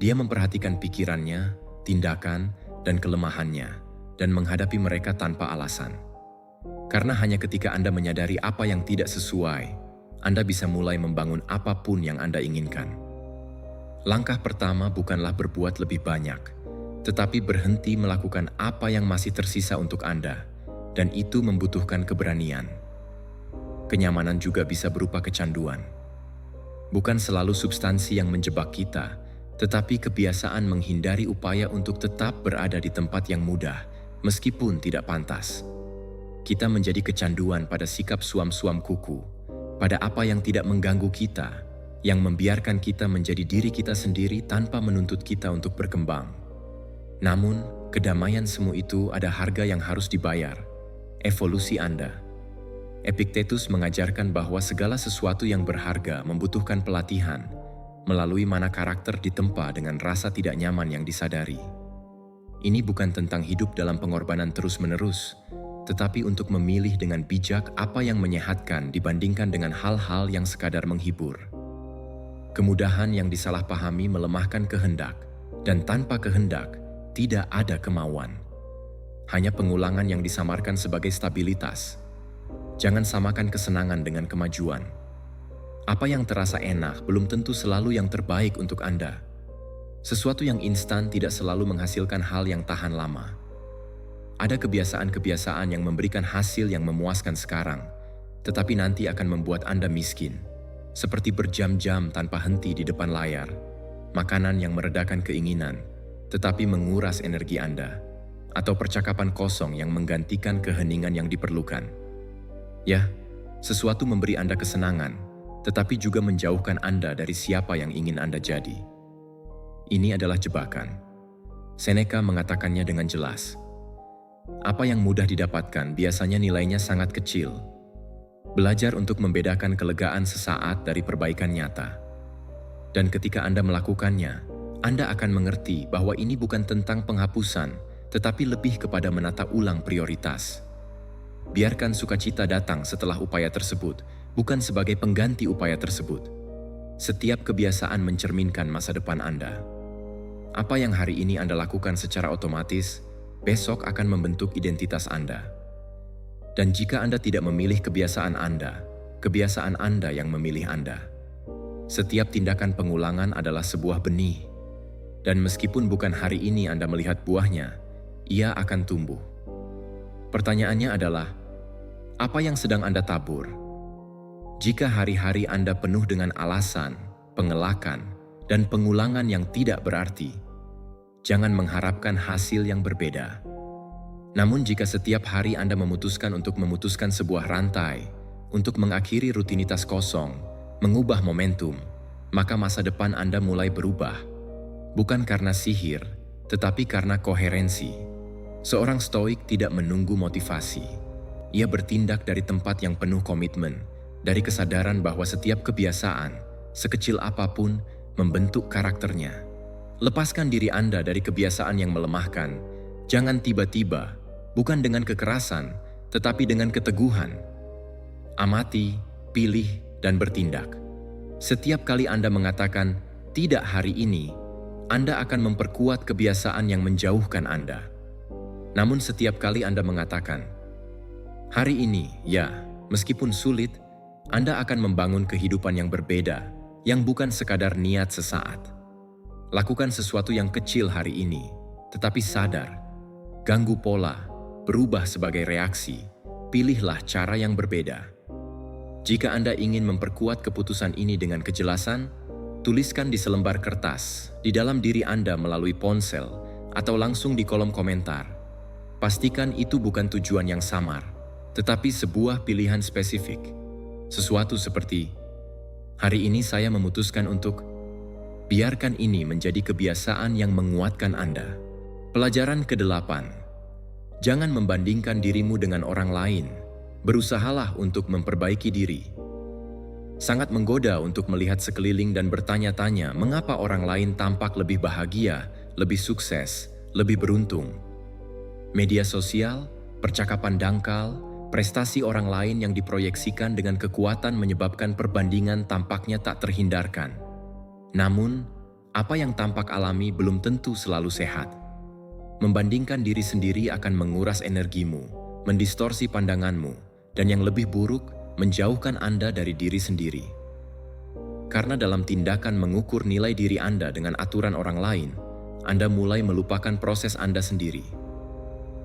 Dia memperhatikan pikirannya, tindakan, dan kelemahannya, dan menghadapi mereka tanpa alasan. Karena hanya ketika Anda menyadari apa yang tidak sesuai, Anda bisa mulai membangun apapun yang Anda inginkan. Langkah pertama bukanlah berbuat lebih banyak, tetapi berhenti melakukan apa yang masih tersisa untuk Anda, dan itu membutuhkan keberanian. Kenyamanan juga bisa berupa kecanduan. Bukan selalu substansi yang menjebak kita, tetapi kebiasaan menghindari upaya untuk tetap berada di tempat yang mudah, meskipun tidak pantas. Kita menjadi kecanduan pada sikap suam-suam kuku, pada apa yang tidak mengganggu kita, yang membiarkan kita menjadi diri kita sendiri tanpa menuntut kita untuk berkembang. Namun, kedamaian semu itu ada harga yang harus dibayar, evolusi Anda. Epictetus mengajarkan bahwa segala sesuatu yang berharga membutuhkan pelatihan, melalui mana karakter ditempa dengan rasa tidak nyaman yang disadari. Ini bukan tentang hidup dalam pengorbanan terus-menerus, tetapi untuk memilih dengan bijak apa yang menyehatkan dibandingkan dengan hal-hal yang sekadar menghibur. Kemudahan yang disalahpahami melemahkan kehendak, dan tanpa kehendak, tidak ada kemauan. Hanya pengulangan yang disamarkan sebagai stabilitas. Jangan samakan kesenangan dengan kemajuan. Apa yang terasa enak belum tentu selalu yang terbaik untuk Anda. Sesuatu yang instan tidak selalu menghasilkan hal yang tahan lama. Ada kebiasaan-kebiasaan yang memberikan hasil yang memuaskan sekarang, tetapi nanti akan membuat Anda miskin, seperti berjam-jam tanpa henti di depan layar, makanan yang meredakan keinginan, tetapi menguras energi Anda, atau percakapan kosong yang menggantikan keheningan yang diperlukan. Ya, sesuatu memberi Anda kesenangan, tetapi juga menjauhkan Anda dari siapa yang ingin Anda jadi. Ini adalah jebakan. Seneca mengatakannya dengan jelas. Apa yang mudah didapatkan biasanya nilainya sangat kecil. Belajar untuk membedakan kelegaan sesaat dari perbaikan nyata. Dan ketika Anda melakukannya, Anda akan mengerti bahwa ini bukan tentang penghapusan, tetapi lebih kepada menata ulang prioritas. Biarkan sukacita datang setelah upaya tersebut, bukan sebagai pengganti upaya tersebut. Setiap kebiasaan mencerminkan masa depan Anda. Apa yang hari ini Anda lakukan secara otomatis, besok akan membentuk identitas Anda. Dan jika Anda tidak memilih kebiasaan Anda yang memilih Anda. Setiap tindakan pengulangan adalah sebuah benih. Dan meskipun bukan hari ini Anda melihat buahnya, ia akan tumbuh. Pertanyaannya adalah, apa yang sedang Anda tabur? Jika hari-hari Anda penuh dengan alasan, pengelakan, dan pengulangan yang tidak berarti, jangan mengharapkan hasil yang berbeda. Namun jika setiap hari Anda memutuskan untuk memutuskan sebuah rantai, untuk mengakhiri rutinitas kosong, mengubah momentum, maka masa depan Anda mulai berubah. Bukan karena sihir, tetapi karena koherensi. Seorang stoik tidak menunggu motivasi. Ia bertindak dari tempat yang penuh komitmen, dari kesadaran bahwa setiap kebiasaan, sekecil apapun, membentuk karakternya. Lepaskan diri Anda dari kebiasaan yang melemahkan. Jangan tiba-tiba, bukan dengan kekerasan, tetapi dengan keteguhan. Amati, pilih, dan bertindak. Setiap kali Anda mengatakan, "Tidak hari ini," Anda akan memperkuat kebiasaan yang menjauhkan Anda. Namun setiap kali Anda mengatakan, "Hari ini, ya, meskipun sulit," Anda akan membangun kehidupan yang berbeda, yang bukan sekadar niat sesaat. Lakukan sesuatu yang kecil hari ini, tetapi sadar, Ganggu pola, berubah sebagai reaksi, pilihlah cara yang berbeda. Jika Anda ingin memperkuat keputusan ini dengan kejelasan, tuliskan di selembar kertas, di dalam diri Anda melalui ponsel, atau langsung di kolom komentar. Pastikan itu bukan tujuan yang samar, tetapi sebuah pilihan spesifik. Sesuatu seperti, hari ini saya memutuskan untuk biarkan ini menjadi kebiasaan yang menguatkan Anda. Pelajaran ke-8. Jangan membandingkan dirimu dengan orang lain. Berusahalah untuk memperbaiki diri. Sangat menggoda untuk melihat sekeliling dan bertanya-tanya mengapa orang lain tampak lebih bahagia, lebih sukses, lebih beruntung. Media sosial, percakapan dangkal, prestasi orang lain yang diproyeksikan dengan kekuatan menyebabkan perbandingan tampaknya tak terhindarkan. Namun, apa yang tampak alami belum tentu selalu sehat. Membandingkan diri sendiri akan menguras energimu, mendistorsi pandanganmu, dan yang lebih buruk, menjauhkan Anda dari diri sendiri. Karena dalam tindakan mengukur nilai diri Anda dengan aturan orang lain, Anda mulai melupakan proses Anda sendiri.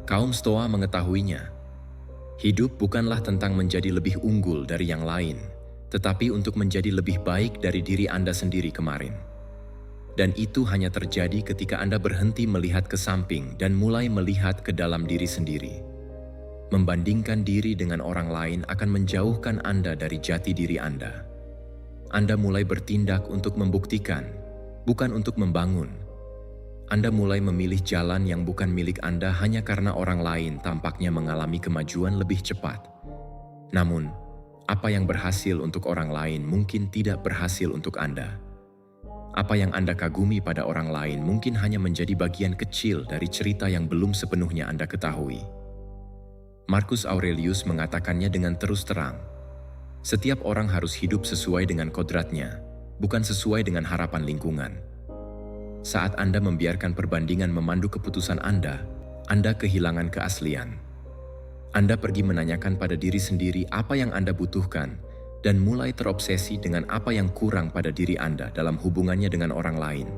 Kaum Stoa mengetahuinya. Hidup bukanlah tentang menjadi lebih unggul dari yang lain, tetapi untuk menjadi lebih baik dari diri Anda sendiri kemarin. Dan itu hanya terjadi ketika Anda berhenti melihat ke samping dan mulai melihat ke dalam diri sendiri. Membandingkan diri dengan orang lain akan menjauhkan Anda dari jati diri Anda. Anda mulai bertindak untuk membuktikan, bukan untuk membangun. Anda mulai memilih jalan yang bukan milik Anda hanya karena orang lain tampaknya mengalami kemajuan lebih cepat. Namun, apa yang berhasil untuk orang lain mungkin tidak berhasil untuk Anda. Apa yang Anda kagumi pada orang lain mungkin hanya menjadi bagian kecil dari cerita yang belum sepenuhnya Anda ketahui. Marcus Aurelius mengatakannya dengan terus terang. Setiap orang harus hidup sesuai dengan kodratnya, bukan sesuai dengan harapan lingkungan. Saat Anda membiarkan perbandingan memandu keputusan Anda kehilangan keaslian. Anda pergi menanyakan pada diri sendiri apa yang Anda butuhkan dan mulai terobsesi dengan apa yang kurang pada diri Anda dalam hubungannya dengan orang lain.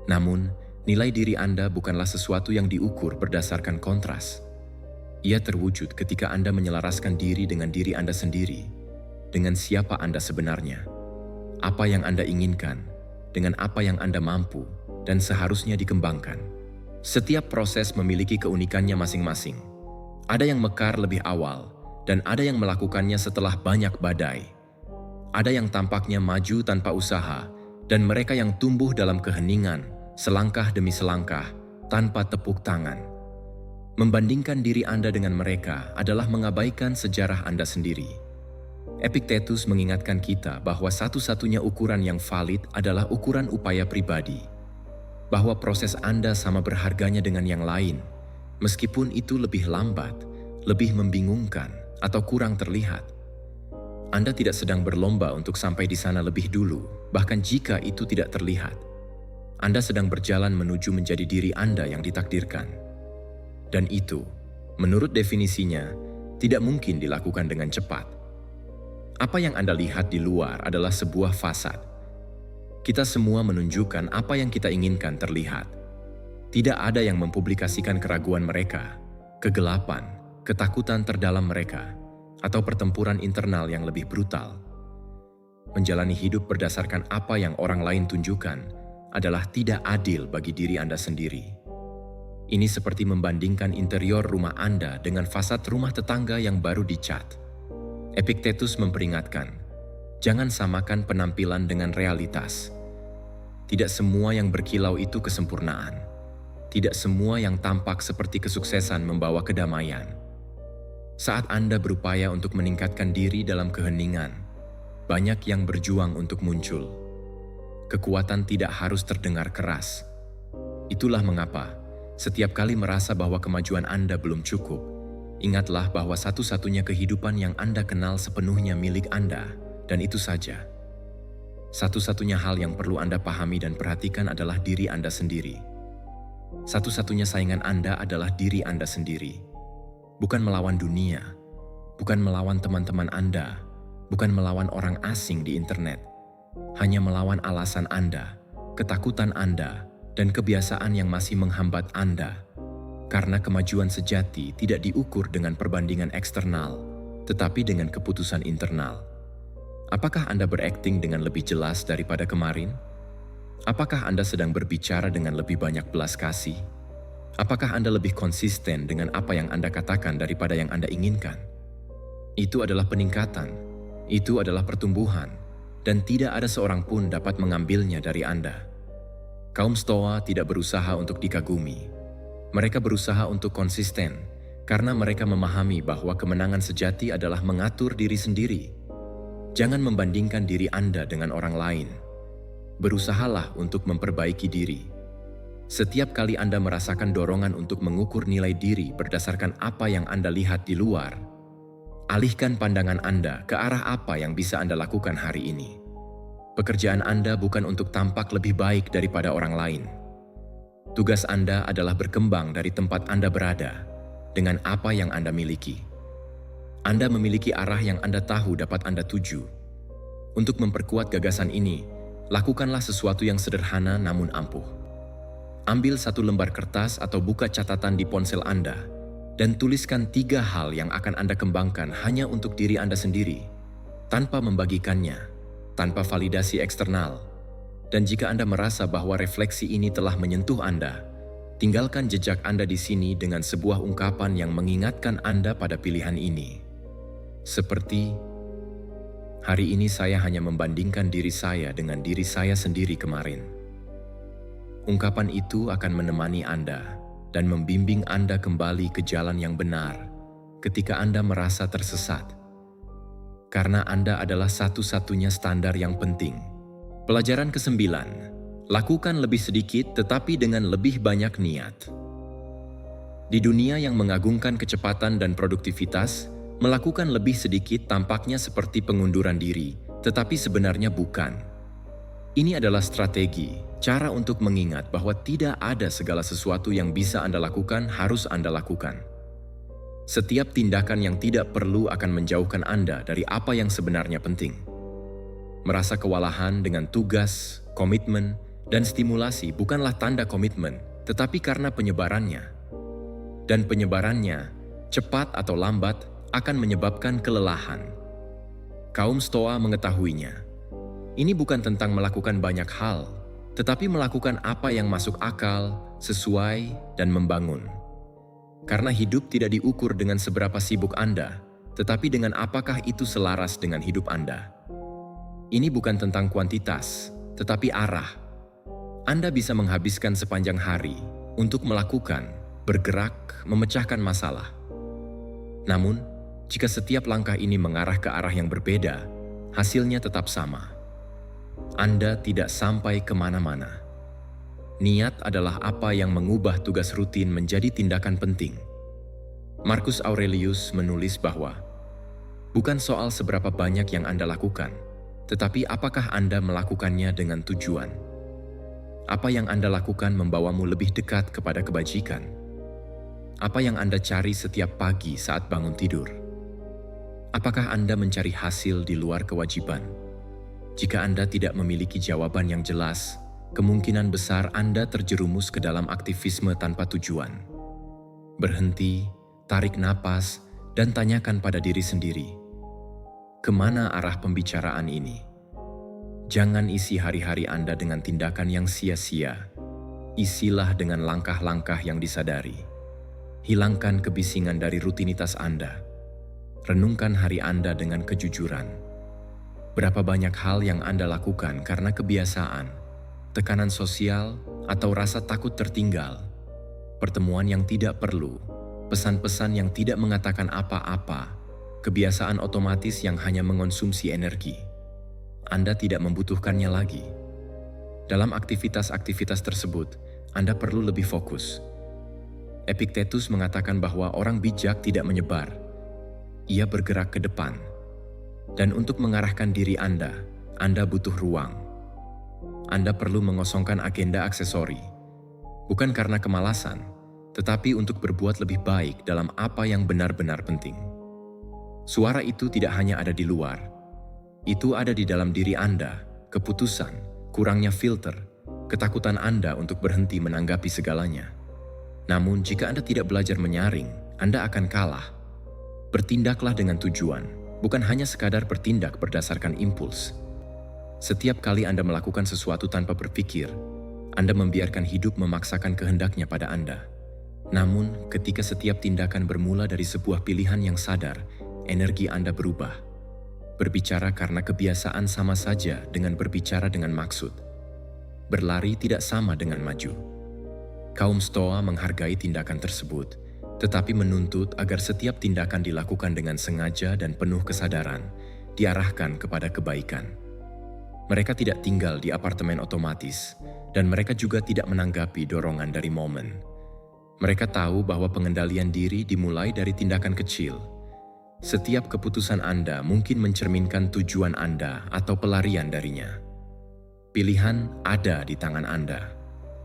Namun, nilai diri Anda bukanlah sesuatu yang diukur berdasarkan kontras. Ia terwujud ketika Anda menyelaraskan diri dengan diri Anda sendiri, dengan siapa Anda sebenarnya, apa yang Anda inginkan, dengan apa yang Anda mampu dan seharusnya dikembangkan. Setiap proses memiliki keunikannya masing-masing. Ada yang mekar lebih awal, dan ada yang melakukannya setelah banyak badai. Ada yang tampaknya maju tanpa usaha, dan mereka yang tumbuh dalam keheningan, selangkah demi selangkah, tanpa tepuk tangan. Membandingkan diri Anda dengan mereka adalah mengabaikan sejarah Anda sendiri. Epictetus mengingatkan kita bahwa satu-satunya ukuran yang valid adalah ukuran upaya pribadi. Bahwa proses Anda sama berharganya dengan yang lain, meskipun itu lebih lambat, lebih membingungkan, atau kurang terlihat. Anda tidak sedang berlomba untuk sampai di sana lebih dulu, bahkan jika itu tidak terlihat. Anda sedang berjalan menuju menjadi diri Anda yang ditakdirkan. Dan itu, menurut definisinya, tidak mungkin dilakukan dengan cepat. Apa yang Anda lihat di luar adalah sebuah fasad. Kita semua menunjukkan apa yang kita inginkan terlihat. Tidak ada yang mempublikasikan keraguan mereka, kegelapan, ketakutan terdalam mereka, atau pertempuran internal yang lebih brutal. Menjalani hidup berdasarkan apa yang orang lain tunjukkan adalah tidak adil bagi diri Anda sendiri. Ini seperti membandingkan interior rumah Anda dengan fasad rumah tetangga yang baru dicat. Epictetus memperingatkan, jangan samakan penampilan dengan realitas. Tidak semua yang berkilau itu kesempurnaan. Tidak semua yang tampak seperti kesuksesan membawa kedamaian. Saat Anda berupaya untuk meningkatkan diri dalam keheningan, banyak yang berjuang untuk muncul. Kekuatan tidak harus terdengar keras. Itulah mengapa, setiap kali merasa bahwa kemajuan Anda belum cukup, ingatlah bahwa satu-satunya kehidupan yang Anda kenal sepenuhnya milik Anda, dan itu saja. Satu-satunya hal yang perlu Anda pahami dan perhatikan adalah diri Anda sendiri. Satu-satunya saingan Anda adalah diri Anda sendiri. Bukan melawan dunia, bukan melawan teman-teman Anda, bukan melawan orang asing di internet. Hanya melawan alasan Anda, ketakutan Anda, dan kebiasaan yang masih menghambat Anda. Karena kemajuan sejati tidak diukur dengan perbandingan eksternal, tetapi dengan keputusan internal. Apakah Anda berakting dengan lebih jelas daripada kemarin? Apakah Anda sedang berbicara dengan lebih banyak belas kasih? Apakah Anda lebih konsisten dengan apa yang Anda katakan daripada yang Anda inginkan? Itu adalah peningkatan, itu adalah pertumbuhan, dan tidak ada seorang pun dapat mengambilnya dari Anda. Kaum Stoa tidak berusaha untuk dikagumi. Mereka berusaha untuk konsisten, karena mereka memahami bahwa kemenangan sejati adalah mengatur diri sendiri. Jangan membandingkan diri Anda dengan orang lain. Berusahalah untuk memperbaiki diri. Setiap kali Anda merasakan dorongan untuk mengukur nilai diri berdasarkan apa yang Anda lihat di luar, alihkan pandangan Anda ke arah apa yang bisa Anda lakukan hari ini. Pekerjaan Anda bukan untuk tampak lebih baik daripada orang lain. Tugas Anda adalah berkembang dari tempat Anda berada dengan apa yang Anda miliki. Anda memiliki arah yang Anda tahu dapat Anda tuju. Untuk memperkuat gagasan ini, lakukanlah sesuatu yang sederhana namun ampuh. Ambil satu lembar kertas atau buka catatan di ponsel Anda dan tuliskan 3 hal yang akan Anda kembangkan hanya untuk diri Anda sendiri, tanpa membagikannya, tanpa validasi eksternal. Dan jika Anda merasa bahwa refleksi ini telah menyentuh Anda, tinggalkan jejak Anda di sini dengan sebuah ungkapan yang mengingatkan Anda pada pilihan ini. Seperti, hari ini saya hanya membandingkan diri saya dengan diri saya sendiri kemarin. Ungkapan itu akan menemani Anda dan membimbing Anda kembali ke jalan yang benar ketika Anda merasa tersesat. Karena Anda adalah satu-satunya standar yang penting. Pelajaran ke-9, lakukan lebih sedikit tetapi dengan lebih banyak niat. Di dunia yang mengagungkan kecepatan dan produktivitas, melakukan lebih sedikit tampaknya seperti pengunduran diri, tetapi sebenarnya bukan. Ini adalah strategi, cara untuk mengingat bahwa tidak ada segala sesuatu yang bisa Anda lakukan harus Anda lakukan. Setiap tindakan yang tidak perlu akan menjauhkan Anda dari apa yang sebenarnya penting. Merasa kewalahan dengan tugas, komitmen, dan stimulasi bukanlah tanda komitmen, tetapi karena penyebarannya. Dan penyebarannya, cepat atau lambat, akan menyebabkan kelelahan. Kaum Stoa mengetahuinya. Ini bukan tentang melakukan banyak hal, tetapi melakukan apa yang masuk akal, sesuai, dan membangun. Karena hidup tidak diukur dengan seberapa sibuk Anda, tetapi dengan apakah itu selaras dengan hidup Anda. Ini bukan tentang kuantitas, tetapi arah. Anda bisa menghabiskan sepanjang hari untuk melakukan, bergerak, memecahkan masalah. Namun, jika setiap langkah ini mengarah ke arah yang berbeda, hasilnya tetap sama. Anda tidak sampai kemana-mana. Niat adalah apa yang mengubah tugas rutin menjadi tindakan penting. Marcus Aurelius menulis bahwa, bukan soal seberapa banyak yang Anda lakukan, tetapi apakah Anda melakukannya dengan tujuan? Apa yang Anda lakukan membawamu lebih dekat kepada kebajikan? Apa yang Anda cari setiap pagi saat bangun tidur? Apakah Anda mencari hasil di luar kewajiban? Jika Anda tidak memiliki jawaban yang jelas, kemungkinan besar Anda terjerumus ke dalam aktivisme tanpa tujuan. Berhenti, tarik napas, dan tanyakan pada diri sendiri, kemana arah pembicaraan ini? Jangan isi hari-hari Anda dengan tindakan yang sia-sia. Isilah dengan langkah-langkah yang disadari. Hilangkan kebisingan dari rutinitas Anda. Renungkan hari Anda dengan kejujuran. Berapa banyak hal yang Anda lakukan karena kebiasaan, tekanan sosial, atau rasa takut tertinggal, pertemuan yang tidak perlu, pesan-pesan yang tidak mengatakan apa-apa, kebiasaan otomatis yang hanya mengonsumsi energi. Anda tidak membutuhkannya lagi. Dalam aktivitas-aktivitas tersebut, Anda perlu lebih fokus. Epictetus mengatakan bahwa orang bijak tidak menyebar. Ia bergerak ke depan. Dan untuk mengarahkan diri Anda butuh ruang. Anda perlu mengosongkan agenda aksesori. Bukan karena kemalasan, tetapi untuk berbuat lebih baik dalam apa yang benar-benar penting. Suara itu tidak hanya ada di luar, itu ada di dalam diri Anda, keputusan, kurangnya filter, ketakutan Anda untuk berhenti menanggapi segalanya. Namun, jika Anda tidak belajar menyaring, Anda akan kalah. Bertindaklah dengan tujuan, bukan hanya sekadar bertindak berdasarkan impuls. Setiap kali Anda melakukan sesuatu tanpa berpikir, Anda membiarkan hidup memaksakan kehendaknya pada Anda. Namun, ketika setiap tindakan bermula dari sebuah pilihan yang sadar, energi Anda berubah. Berbicara karena kebiasaan sama saja dengan berbicara dengan maksud. Berlari tidak sama dengan maju. Kaum Stoa menghargai tindakan tersebut, tetapi menuntut agar setiap tindakan dilakukan dengan sengaja dan penuh kesadaran, diarahkan kepada kebaikan. Mereka tidak tinggal di apartemen otomatis, dan mereka juga tidak menanggapi dorongan dari momen. Mereka tahu bahwa pengendalian diri dimulai dari tindakan kecil. Setiap keputusan Anda mungkin mencerminkan tujuan Anda atau pelarian darinya. Pilihan ada di tangan Anda.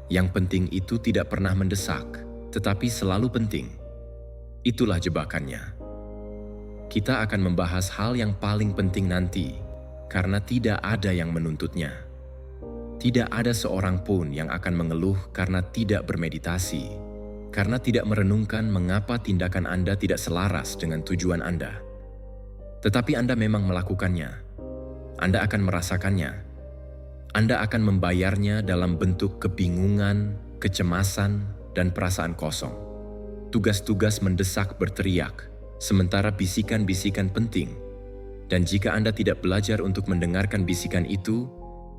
Yang penting itu tidak pernah mendesak, tetapi selalu penting. Itulah jebakannya. Kita akan membahas hal yang paling penting nanti, karena tidak ada yang menuntutnya. Tidak ada seorang pun yang akan mengeluh karena tidak bermeditasi, karena tidak merenungkan mengapa tindakan Anda tidak selaras dengan tujuan Anda. Tetapi Anda memang melakukannya. Anda akan merasakannya. Anda akan membayarnya dalam bentuk kebingungan, kecemasan, dan perasaan kosong. Tugas-tugas mendesak berteriak, sementara bisikan-bisikan penting. Dan jika Anda tidak belajar untuk mendengarkan bisikan itu,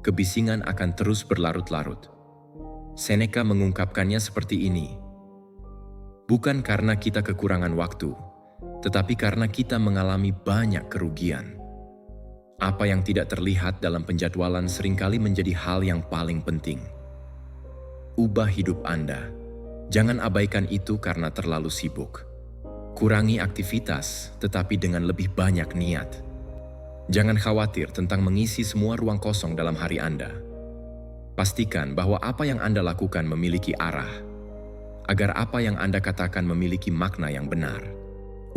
kebisingan akan terus berlarut-larut. Seneca mengungkapkannya seperti ini. Bukan karena kita kekurangan waktu, tetapi karena kita mengalami banyak kerugian. Apa yang tidak terlihat dalam penjadwalan seringkali menjadi hal yang paling penting. Ubah hidup Anda. Jangan abaikan itu karena terlalu sibuk. Kurangi aktivitas, tetapi dengan lebih banyak niat. Jangan khawatir tentang mengisi semua ruang kosong dalam hari Anda. Pastikan bahwa apa yang Anda lakukan memiliki arah. Agar apa yang Anda katakan memiliki makna yang benar.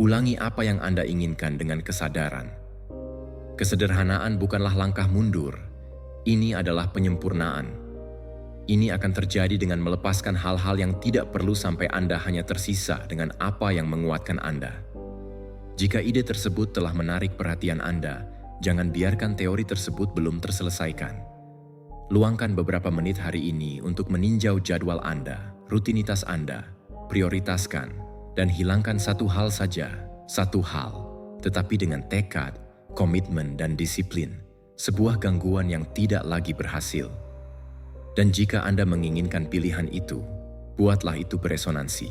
Ulangi apa yang Anda inginkan dengan kesadaran. Kesederhanaan bukanlah langkah mundur. Ini adalah penyempurnaan. Ini akan terjadi dengan melepaskan hal-hal yang tidak perlu sampai Anda hanya tersisa dengan apa yang menguatkan Anda. Jika ide tersebut telah menarik perhatian Anda, jangan biarkan teori tersebut belum terselesaikan. Luangkan beberapa menit hari ini untuk meninjau jadwal Anda, rutinitas Anda, prioritaskan, dan hilangkan satu hal saja, satu hal, tetapi dengan tekad, komitmen, dan disiplin, sebuah gangguan yang tidak lagi berhasil. Dan jika Anda menginginkan pilihan itu, buatlah itu beresonansi.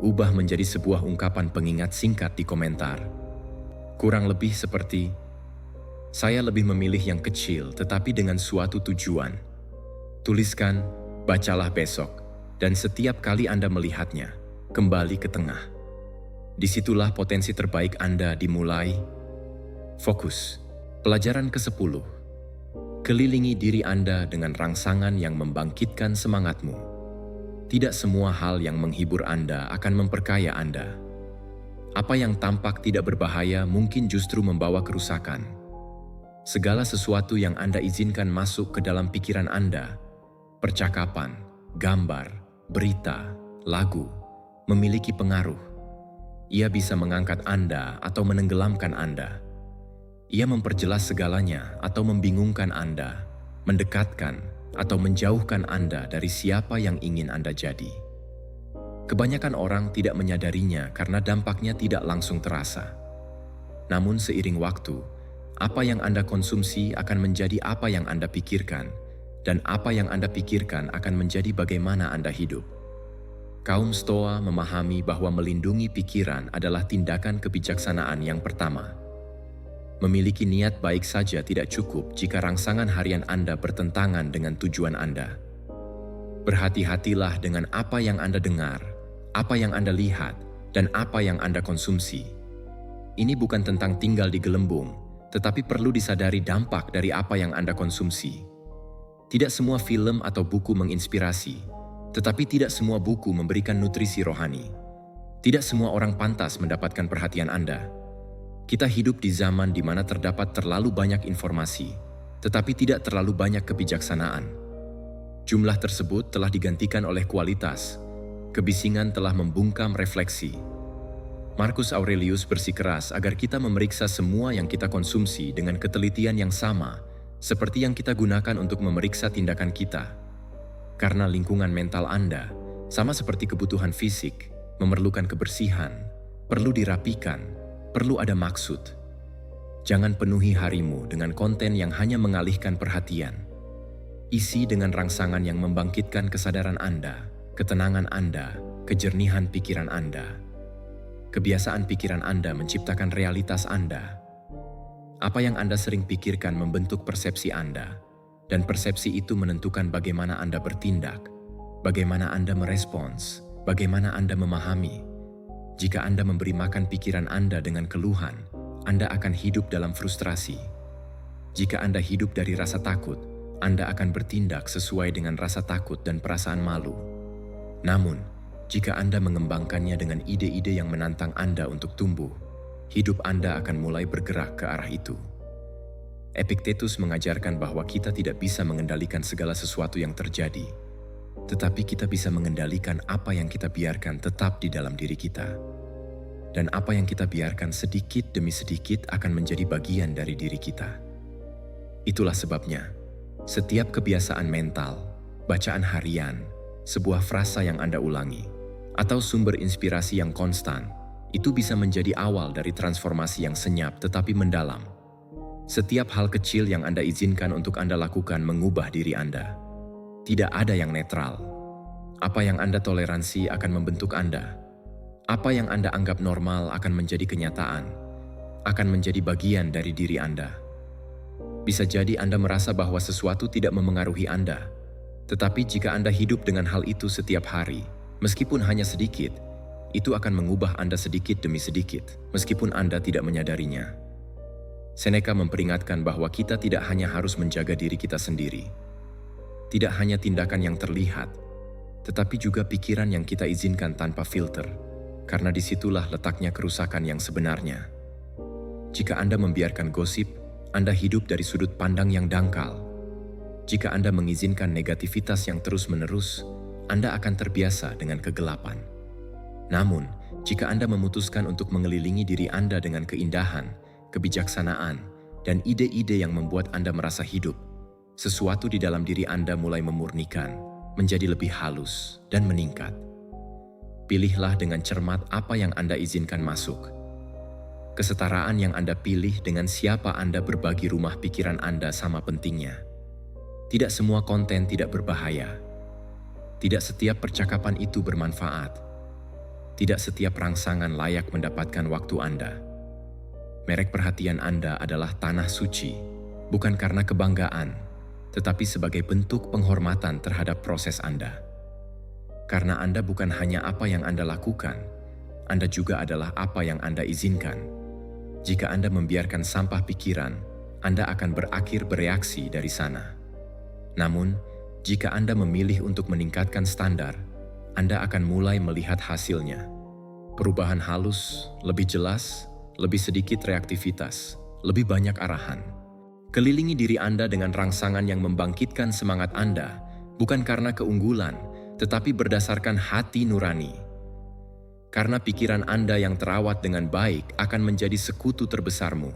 Ubah menjadi sebuah ungkapan pengingat singkat di komentar. Kurang lebih seperti, saya lebih memilih yang kecil tetapi dengan suatu tujuan. Tuliskan, bacalah besok. Dan setiap kali Anda melihatnya, kembali ke tengah. Disitulah potensi terbaik Anda dimulai. Fokus. Pelajaran ke-10. Kelilingi diri Anda dengan rangsangan yang membangkitkan semangatmu. Tidak semua hal yang menghibur Anda akan memperkaya Anda. Apa yang tampak tidak berbahaya mungkin justru membawa kerusakan. Segala sesuatu yang Anda izinkan masuk ke dalam pikiran Anda, percakapan, gambar, berita, lagu, memiliki pengaruh. Ia bisa mengangkat Anda atau menenggelamkan Anda. Ia memperjelas segalanya atau membingungkan Anda, mendekatkan atau menjauhkan Anda dari siapa yang ingin Anda jadi. Kebanyakan orang tidak menyadarinya karena dampaknya tidak langsung terasa. Namun seiring waktu, apa yang Anda konsumsi akan menjadi apa yang Anda pikirkan, dan apa yang Anda pikirkan akan menjadi bagaimana Anda hidup. Kaum Stoa memahami bahwa melindungi pikiran adalah tindakan kebijaksanaan yang pertama. Memiliki niat baik saja tidak cukup jika rangsangan harian Anda bertentangan dengan tujuan Anda. Berhati-hatilah dengan apa yang Anda dengar, apa yang Anda lihat, dan apa yang Anda konsumsi. Ini bukan tentang tinggal di gelembung, tetapi perlu disadari dampak dari apa yang Anda konsumsi. Tidak semua film atau buku menginspirasi, tetapi tidak semua buku memberikan nutrisi rohani. Tidak semua orang pantas mendapatkan perhatian Anda. Kita hidup di zaman di mana terdapat terlalu banyak informasi, tetapi tidak terlalu banyak kebijaksanaan. Jumlah tersebut telah digantikan oleh kualitas, Kebisingan telah membungkam refleksi. Marcus Aurelius bersikeras agar kita memeriksa semua yang kita konsumsi dengan ketelitian yang sama, seperti yang kita gunakan untuk memeriksa tindakan kita. Karena lingkungan mental Anda, sama seperti kebutuhan fisik, memerlukan kebersihan, perlu dirapikan, perlu ada maksud. Jangan penuhi harimu dengan konten yang hanya mengalihkan perhatian. Isi dengan rangsangan yang membangkitkan kesadaran Anda, ketenangan Anda, kejernihan pikiran Anda. Kebiasaan pikiran Anda menciptakan realitas Anda. Apa yang Anda sering pikirkan membentuk persepsi Anda, dan persepsi itu menentukan bagaimana Anda bertindak, bagaimana Anda merespons, bagaimana Anda memahami. Jika Anda memberi makan pikiran Anda dengan keluhan, Anda akan hidup dalam frustrasi. Jika Anda hidup dari rasa takut, Anda akan bertindak sesuai dengan rasa takut dan perasaan malu. Namun, jika Anda mengembangkannya dengan ide-ide yang menantang Anda untuk tumbuh, hidup Anda akan mulai bergerak ke arah itu. Epictetus mengajarkan bahwa kita tidak bisa mengendalikan segala sesuatu yang terjadi, tetapi kita bisa mengendalikan apa yang kita biarkan tetap di dalam diri kita. Dan apa yang kita biarkan sedikit demi sedikit akan menjadi bagian dari diri kita. Itulah sebabnya, setiap kebiasaan mental, bacaan harian, sebuah frasa yang Anda ulangi, atau sumber inspirasi yang konstan, itu bisa menjadi awal dari transformasi yang senyap tetapi mendalam. Setiap hal kecil yang Anda izinkan untuk Anda lakukan mengubah diri Anda. Tidak ada yang netral. Apa yang Anda toleransi akan membentuk Anda. Apa yang Anda anggap normal akan menjadi kenyataan, akan menjadi bagian dari diri Anda. Bisa jadi Anda merasa bahwa sesuatu tidak memengaruhi Anda, tetapi jika Anda hidup dengan hal itu setiap hari, meskipun hanya sedikit, itu akan mengubah Anda sedikit demi sedikit, meskipun Anda tidak menyadarinya. Seneca memperingatkan bahwa kita tidak hanya harus menjaga diri kita sendiri. Tidak hanya tindakan yang terlihat, tetapi juga pikiran yang kita izinkan tanpa filter, karena disitulah letaknya kerusakan yang sebenarnya. Jika Anda membiarkan gosip, Anda hidup dari sudut pandang yang dangkal. Jika Anda mengizinkan negativitas yang terus-menerus, Anda akan terbiasa dengan kegelapan. Namun, jika Anda memutuskan untuk mengelilingi diri Anda dengan keindahan, kebijaksanaan, dan ide-ide yang membuat Anda merasa hidup, sesuatu di dalam diri Anda mulai memurnikan, menjadi lebih halus, dan meningkat. Pilihlah dengan cermat apa yang Anda izinkan masuk. Kesetaraan yang Anda pilih dengan siapa Anda berbagi rumah pikiran Anda sama pentingnya. Tidak semua konten tidak berbahaya. Tidak setiap percakapan itu bermanfaat. Tidak setiap rangsangan layak mendapatkan waktu Anda. Merek perhatian Anda adalah tanah suci, bukan karena kebanggaan, tetapi sebagai bentuk penghormatan terhadap proses Anda. Karena Anda bukan hanya apa yang Anda lakukan, Anda juga adalah apa yang Anda izinkan. Jika Anda membiarkan sampah pikiran, Anda akan berakhir bereaksi dari sana. Namun, jika Anda memilih untuk meningkatkan standar, Anda akan mulai melihat hasilnya. Perubahan halus, lebih jelas, lebih sedikit reaktivitas, lebih banyak arahan. Kelilingi diri Anda dengan rangsangan yang membangkitkan semangat Anda, bukan karena keunggulan, tetapi berdasarkan hati nurani. Karena pikiran Anda yang terawat dengan baik akan menjadi sekutu terbesarmu.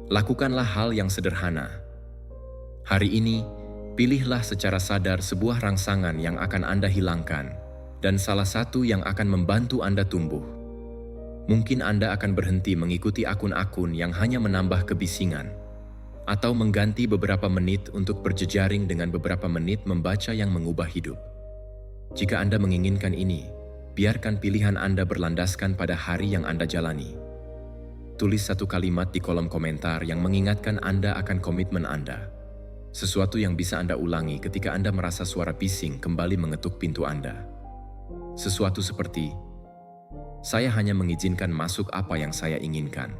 Lakukanlah hal yang sederhana. Hari ini, pilihlah secara sadar sebuah rangsangan yang akan Anda hilangkan, dan salah satu yang akan membantu Anda tumbuh. Mungkin Anda akan berhenti mengikuti akun-akun yang hanya menambah kebisingan, atau mengganti beberapa menit untuk berjejaring dengan beberapa menit membaca yang mengubah hidup. Jika Anda menginginkan ini, biarkan pilihan Anda berlandaskan pada hari yang Anda jalani. Tulis satu kalimat di kolom komentar yang mengingatkan Anda akan komitmen Anda. Sesuatu yang bisa Anda ulangi ketika Anda merasa suara bising kembali mengetuk pintu Anda. Sesuatu seperti, "Saya hanya mengizinkan masuk apa yang saya inginkan."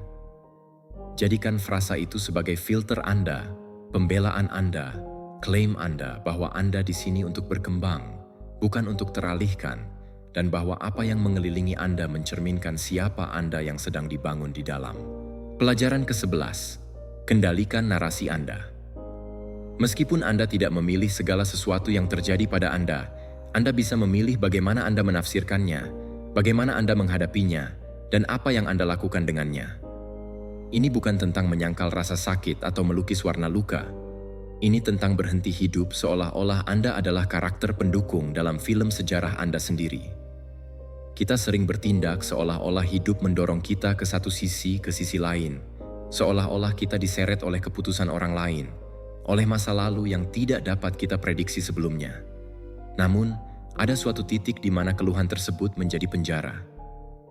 Jadikan frasa itu sebagai filter Anda, pembelaan Anda, klaim Anda bahwa Anda di sini untuk berkembang, bukan untuk teralihkan, dan bahwa apa yang mengelilingi Anda mencerminkan siapa Anda yang sedang dibangun di dalam. Pelajaran ke-11, kendalikan narasi Anda. Meskipun Anda tidak memilih segala sesuatu yang terjadi pada Anda Anda bisa memilih bagaimana Anda menafsirkannya, bagaimana Anda menghadapinya, dan apa yang Anda lakukan dengannya. Ini bukan tentang menyangkal rasa sakit atau melukis warna luka. Ini tentang berhenti hidup seolah-olah Anda adalah karakter pendukung dalam film sejarah Anda sendiri. Kita sering bertindak seolah-olah hidup mendorong kita ke satu sisi ke sisi lain, seolah-olah kita diseret oleh keputusan orang lain, oleh masa lalu yang tidak dapat kita prediksi sebelumnya. Namun, ada suatu titik di mana keluhan tersebut menjadi penjara.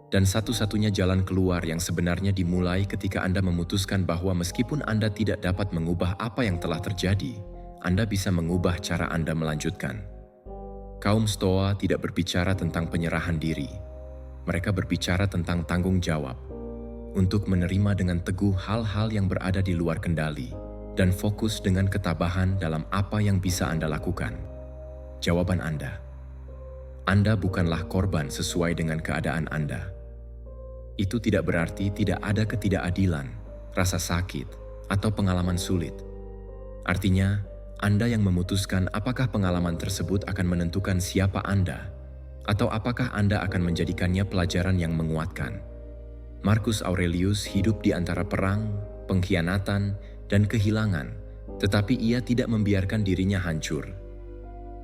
Dan satu-satunya jalan keluar yang sebenarnya dimulai ketika Anda memutuskan bahwa meskipun Anda tidak dapat mengubah apa yang telah terjadi, Anda bisa mengubah cara Anda melanjutkan. Kaum Stoa tidak berbicara tentang penyerahan diri. Mereka berbicara tentang tanggung jawab untuk menerima dengan teguh hal-hal yang berada di luar kendali dan fokus dengan ketabahan dalam apa yang bisa Anda lakukan. Jawaban Anda bukanlah korban sesuai dengan keadaan Anda. Itu tidak berarti tidak ada ketidakadilan, rasa sakit, atau pengalaman sulit. Artinya, Anda yang memutuskan apakah pengalaman tersebut akan menentukan siapa Anda, atau apakah Anda akan menjadikannya pelajaran yang menguatkan. Marcus Aurelius hidup di antara perang, pengkhianatan, dan kehilangan, tetapi ia tidak membiarkan dirinya hancur.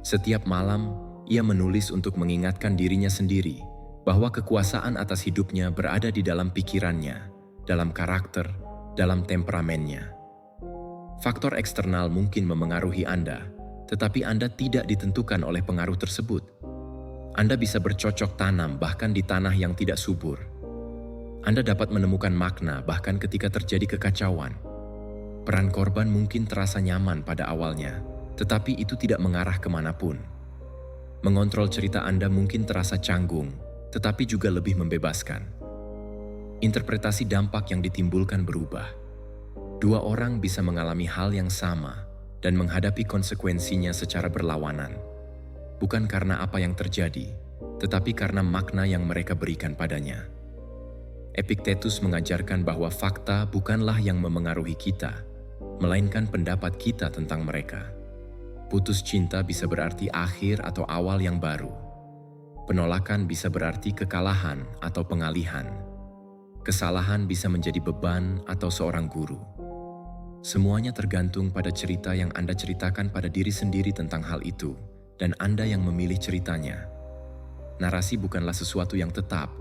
Setiap malam, ia menulis untuk mengingatkan dirinya sendiri bahwa kekuasaan atas hidupnya berada di dalam pikirannya, dalam karakter, dalam temperamennya. Faktor eksternal mungkin memengaruhi Anda, tetapi Anda tidak ditentukan oleh pengaruh tersebut. Anda bisa bercocok tanam bahkan di tanah yang tidak subur. Anda dapat menemukan makna bahkan ketika terjadi kekacauan. Peran korban mungkin terasa nyaman pada awalnya, tetapi itu tidak mengarah kemanapun. Mengontrol cerita Anda mungkin terasa canggung, tetapi juga lebih membebaskan. Interpretasi dampak yang ditimbulkan berubah. Dua orang bisa mengalami hal yang sama dan menghadapi konsekuensinya secara berlawanan. Bukan karena apa yang terjadi, tetapi karena makna yang mereka berikan padanya. Epictetus mengajarkan bahwa fakta bukanlah yang memengaruhi kita, melainkan pendapat kita tentang mereka. Putus cinta bisa berarti akhir atau awal yang baru. Penolakan bisa berarti kekalahan atau pengalihan. Kesalahan bisa menjadi beban atau seorang guru. Semuanya tergantung pada cerita yang Anda ceritakan pada diri sendiri tentang hal itu, dan Anda yang memilih ceritanya. Narasi bukanlah sesuatu yang tetap,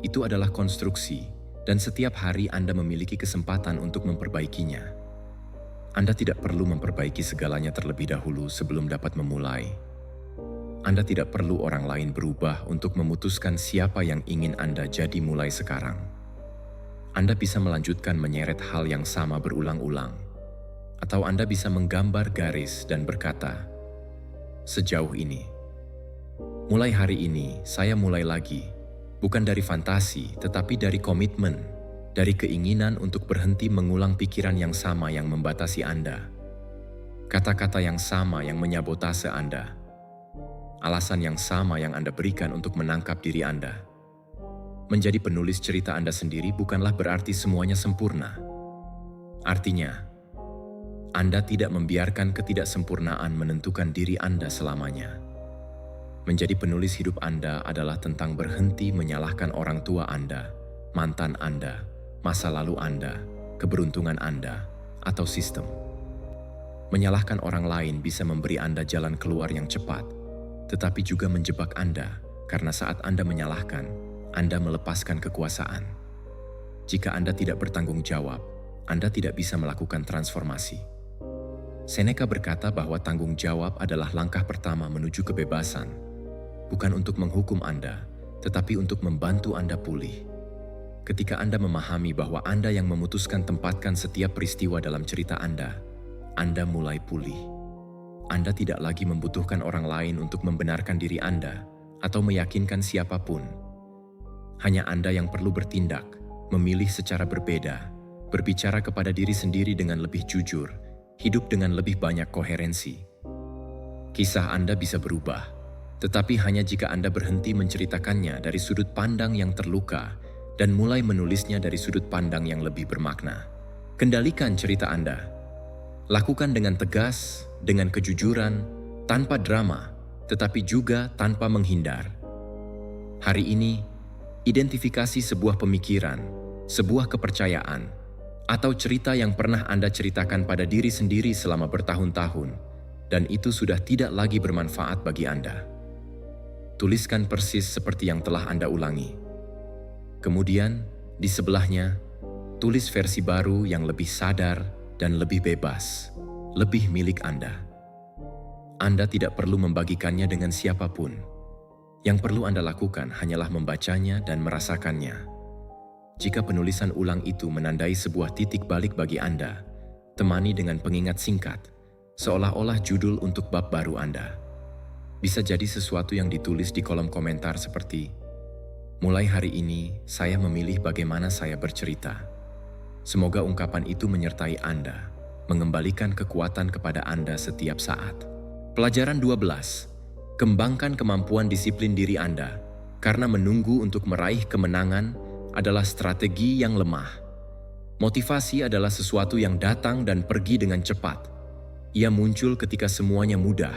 itu adalah konstruksi, dan setiap hari Anda memiliki kesempatan untuk memperbaikinya. Anda tidak perlu memperbaiki segalanya terlebih dahulu sebelum dapat memulai. Anda tidak perlu orang lain berubah untuk memutuskan siapa yang ingin Anda jadi mulai sekarang. Anda bisa melanjutkan menyeret hal yang sama berulang-ulang. Atau Anda bisa menggambar garis dan berkata, "Sejauh ini. Mulai hari ini, saya mulai lagi. Bukan dari fantasi, tetapi dari komitmen, dari keinginan untuk berhenti mengulang pikiran yang sama yang membatasi Anda. Kata-kata yang sama yang menyabotase Anda. Alasan yang sama yang Anda berikan untuk menangkap diri Anda. Menjadi penulis cerita Anda sendiri bukanlah berarti semuanya sempurna. Artinya, Anda tidak membiarkan ketidaksempurnaan menentukan diri Anda selamanya. Menjadi penulis hidup Anda adalah tentang berhenti menyalahkan orang tua Anda, mantan Anda, masa lalu Anda, keberuntungan Anda, atau sistem. Menyalahkan orang lain bisa memberi Anda jalan keluar yang cepat, tetapi juga menjebak Anda, karena saat Anda menyalahkan, Anda melepaskan kekuasaan. Jika Anda tidak bertanggung jawab, Anda tidak bisa melakukan transformasi. Seneca berkata bahwa tanggung jawab adalah langkah pertama menuju kebebasan, bukan untuk menghukum Anda, tetapi untuk membantu Anda pulih. Ketika Anda memahami bahwa Anda yang memutuskan tempatkan setiap peristiwa dalam cerita Anda mulai pulih. Anda tidak lagi membutuhkan orang lain untuk membenarkan diri Anda atau meyakinkan siapapun. Hanya Anda yang perlu bertindak, memilih secara berbeda, berbicara kepada diri sendiri dengan lebih jujur, hidup dengan lebih banyak koherensi. Kisah Anda bisa berubah, tetapi hanya jika Anda berhenti menceritakannya dari sudut pandang yang terluka dan mulai menulisnya dari sudut pandang yang lebih bermakna. Kendalikan cerita Anda. Lakukan dengan tegas, dengan kejujuran, tanpa drama, tetapi juga tanpa menghindar. Hari ini, identifikasi sebuah pemikiran, sebuah kepercayaan, atau cerita yang pernah Anda ceritakan pada diri sendiri selama bertahun-tahun, dan itu sudah tidak lagi bermanfaat bagi Anda. Tuliskan persis seperti yang telah Anda ulangi. Kemudian, di sebelahnya, tulis versi baru yang lebih sadar dan lebih bebas, lebih milik Anda. Anda tidak perlu membagikannya dengan siapapun. Yang perlu Anda lakukan hanyalah membacanya dan merasakannya. Jika penulisan ulang itu menandai sebuah titik balik bagi Anda, temani dengan pengingat singkat, seolah-olah judul untuk bab baru Anda. Bisa jadi sesuatu yang ditulis di kolom komentar seperti, "Mulai hari ini, saya memilih bagaimana saya bercerita." Semoga ungkapan itu menyertai Anda, mengembalikan kekuatan kepada Anda setiap saat. Pelajaran 12. Kembangkan kemampuan disiplin diri Anda, karena menunggu untuk meraih kemenangan adalah strategi yang lemah. Motivasi adalah sesuatu yang datang dan pergi dengan cepat. Ia muncul ketika semuanya mudah,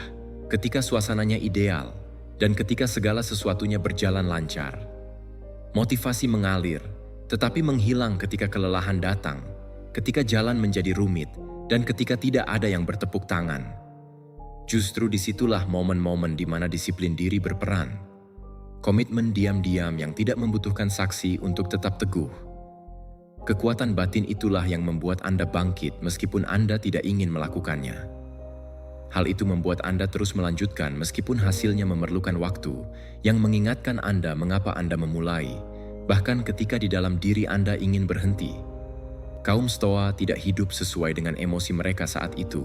ketika suasananya ideal, dan ketika segala sesuatunya berjalan lancar. Motivasi mengalir, tetapi menghilang ketika kelelahan datang, ketika jalan menjadi rumit, dan ketika tidak ada yang bertepuk tangan. Justru disitulah momen-momen di mana disiplin diri berperan. Komitmen diam-diam yang tidak membutuhkan saksi untuk tetap teguh. Kekuatan batin itulah yang membuat Anda bangkit meskipun Anda tidak ingin melakukannya. Hal itu membuat Anda terus melanjutkan meskipun hasilnya memerlukan waktu, yang mengingatkan Anda mengapa Anda memulai, bahkan ketika di dalam diri Anda ingin berhenti. Kaum Stoa tidak hidup sesuai dengan emosi mereka saat itu.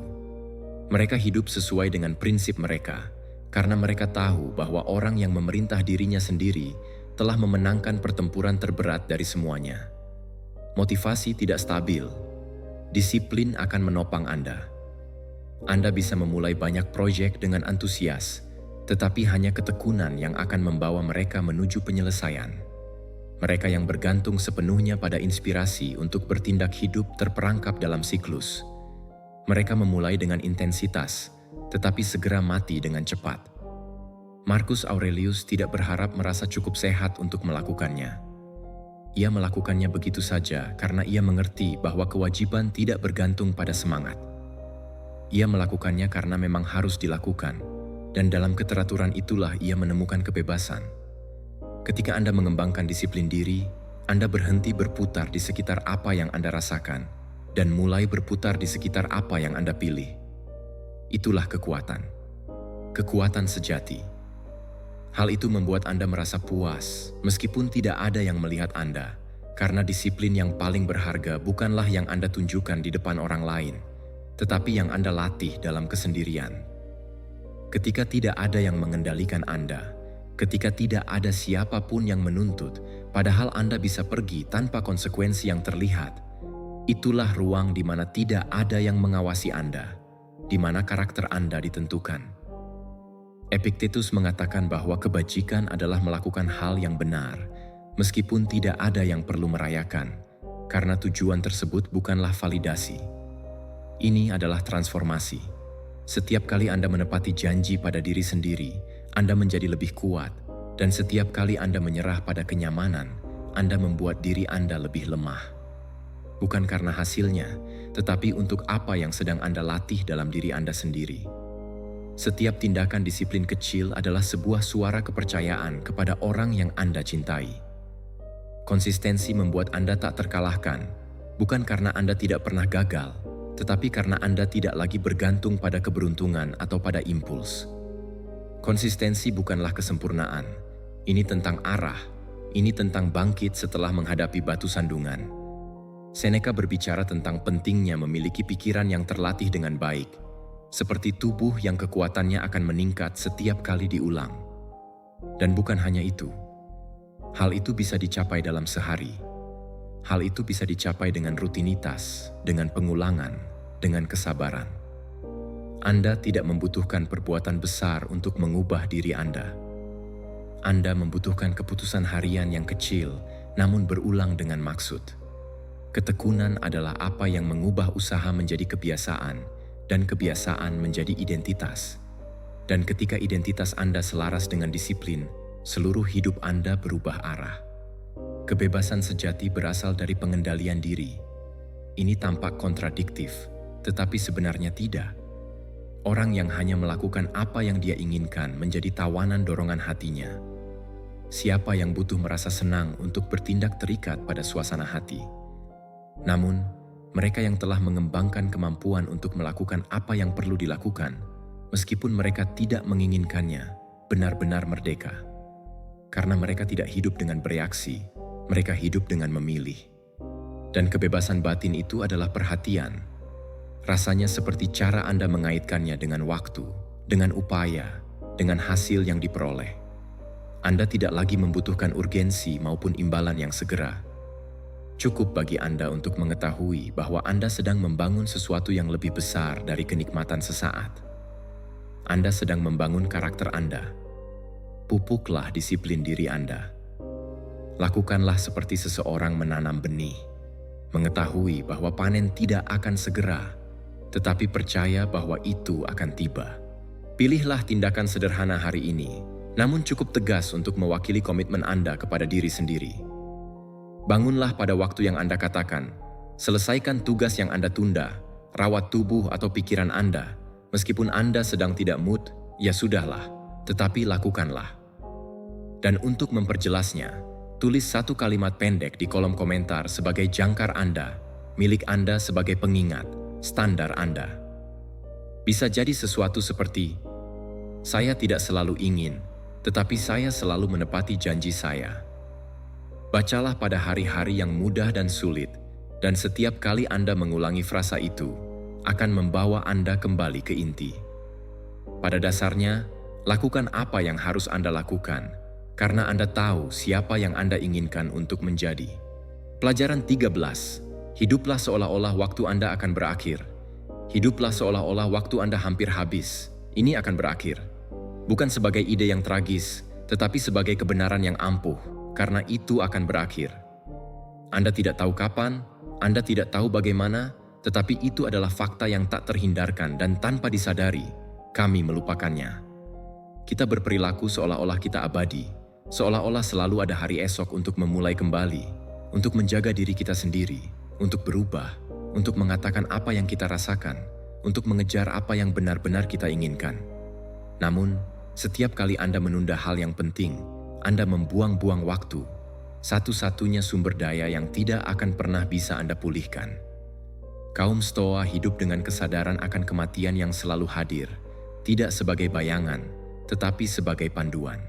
Mereka hidup sesuai dengan prinsip mereka, karena mereka tahu bahwa orang yang memerintah dirinya sendiri telah memenangkan pertempuran terberat dari semuanya. Motivasi tidak stabil. Disiplin akan menopang Anda. Anda bisa memulai banyak proyek dengan antusias, tetapi hanya ketekunan yang akan membawa mereka menuju penyelesaian. Mereka yang bergantung sepenuhnya pada inspirasi untuk bertindak hidup terperangkap dalam siklus. Mereka memulai dengan intensitas, tetapi segera mati dengan cepat. Marcus Aurelius tidak berharap merasa cukup sehat untuk melakukannya. Ia melakukannya begitu saja karena ia mengerti bahwa kewajiban tidak bergantung pada semangat. Ia melakukannya karena memang harus dilakukan, dan dalam keteraturan itulah ia menemukan kebebasan. Ketika Anda mengembangkan disiplin diri, Anda berhenti berputar di sekitar apa yang Anda rasakan, dan mulai berputar di sekitar apa yang Anda pilih. Itulah kekuatan. Kekuatan sejati. Hal itu membuat Anda merasa puas, meskipun tidak ada yang melihat Anda, karena disiplin yang paling berharga bukanlah yang Anda tunjukkan di depan orang lain, tetapi yang Anda latih dalam kesendirian. Ketika tidak ada yang mengendalikan Anda, ketika tidak ada siapapun yang menuntut, padahal Anda bisa pergi tanpa konsekuensi yang terlihat, itulah ruang di mana tidak ada yang mengawasi Anda, di mana karakter Anda ditentukan. Epictetus mengatakan bahwa kebajikan adalah melakukan hal yang benar, meskipun tidak ada yang perlu merayakan, karena tujuan tersebut bukanlah validasi. Ini adalah transformasi. Setiap kali Anda menepati janji pada diri sendiri, Anda menjadi lebih kuat, dan setiap kali Anda menyerah pada kenyamanan, Anda membuat diri Anda lebih lemah. Bukan karena hasilnya, tetapi untuk apa yang sedang Anda latih dalam diri Anda sendiri. Setiap tindakan disiplin kecil adalah sebuah suara kepercayaan kepada orang yang Anda cintai. Konsistensi membuat Anda tak terkalahkan, bukan karena Anda tidak pernah gagal, tetapi karena Anda tidak lagi bergantung pada keberuntungan atau pada impuls. Konsistensi bukanlah kesempurnaan. Ini tentang arah. Ini tentang bangkit setelah menghadapi batu sandungan. Seneca berbicara tentang pentingnya memiliki pikiran yang terlatih dengan baik, seperti tubuh yang kekuatannya akan meningkat setiap kali diulang. Dan bukan hanya itu. Hal itu bisa dicapai dalam sehari. Hal itu bisa dicapai dengan rutinitas, dengan pengulangan, dengan kesabaran. Anda tidak membutuhkan perbuatan besar untuk mengubah diri Anda. Anda membutuhkan keputusan harian yang kecil, namun berulang dengan maksud. Ketekunan adalah apa yang mengubah usaha menjadi kebiasaan, dan kebiasaan menjadi identitas. Dan ketika identitas Anda selaras dengan disiplin, seluruh hidup Anda berubah arah. Kebebasan sejati berasal dari pengendalian diri. Ini tampak kontradiktif, tetapi sebenarnya tidak. Orang yang hanya melakukan apa yang dia inginkan menjadi tawanan dorongan hatinya. Siapa yang butuh merasa senang untuk bertindak terikat pada suasana hati? Namun, mereka yang telah mengembangkan kemampuan untuk melakukan apa yang perlu dilakukan, meskipun mereka tidak menginginkannya, benar-benar merdeka. Karena mereka tidak hidup dengan bereaksi, mereka hidup dengan memilih. Dan kebebasan batin itu adalah perhatian. Rasanya seperti cara Anda mengaitkannya dengan waktu, dengan upaya, dengan hasil yang diperoleh. Anda tidak lagi membutuhkan urgensi maupun imbalan yang segera. Cukup bagi Anda untuk mengetahui bahwa Anda sedang membangun sesuatu yang lebih besar dari kenikmatan sesaat. Anda sedang membangun karakter Anda. Pupuklah disiplin diri Anda. Lakukanlah seperti seseorang menanam benih, mengetahui bahwa panen tidak akan segera, tetapi percaya bahwa itu akan tiba. Pilihlah tindakan sederhana hari ini, namun cukup tegas untuk mewakili komitmen Anda kepada diri sendiri. Bangunlah pada waktu yang Anda katakan, selesaikan tugas yang Anda tunda, rawat tubuh atau pikiran Anda. Meskipun Anda sedang tidak mood, ya sudahlah, tetapi lakukanlah. Dan untuk memperjelasnya, tulis satu kalimat pendek di kolom komentar sebagai jangkar Anda, milik Anda sebagai pengingat, standar Anda. Bisa jadi sesuatu seperti, saya tidak selalu ingin, tetapi saya selalu menepati janji saya. Bacalah pada hari-hari yang mudah dan sulit, dan setiap kali Anda mengulangi frasa itu, akan membawa Anda kembali ke inti. Pada dasarnya, lakukan apa yang harus Anda lakukan, karena Anda tahu siapa yang Anda inginkan untuk menjadi. Pelajaran 13. Hiduplah seolah-olah waktu Anda akan berakhir. Hiduplah seolah-olah waktu Anda hampir habis. Ini akan berakhir. Bukan sebagai ide yang tragis, tetapi sebagai kebenaran yang ampuh, karena itu akan berakhir. Anda tidak tahu kapan, Anda tidak tahu bagaimana, tetapi itu adalah fakta yang tak terhindarkan dan tanpa disadari, kami melupakannya. Kita berperilaku seolah-olah kita abadi, seolah-olah selalu ada hari esok untuk memulai kembali, untuk menjaga diri kita sendiri, untuk berubah, untuk mengatakan apa yang kita rasakan, untuk mengejar apa yang benar-benar kita inginkan. Namun, setiap kali Anda menunda hal yang penting, Anda membuang-buang waktu, satu-satunya sumber daya yang tidak akan pernah bisa Anda pulihkan. Kaum Stoa hidup dengan kesadaran akan kematian yang selalu hadir, tidak sebagai bayangan, tetapi sebagai panduan.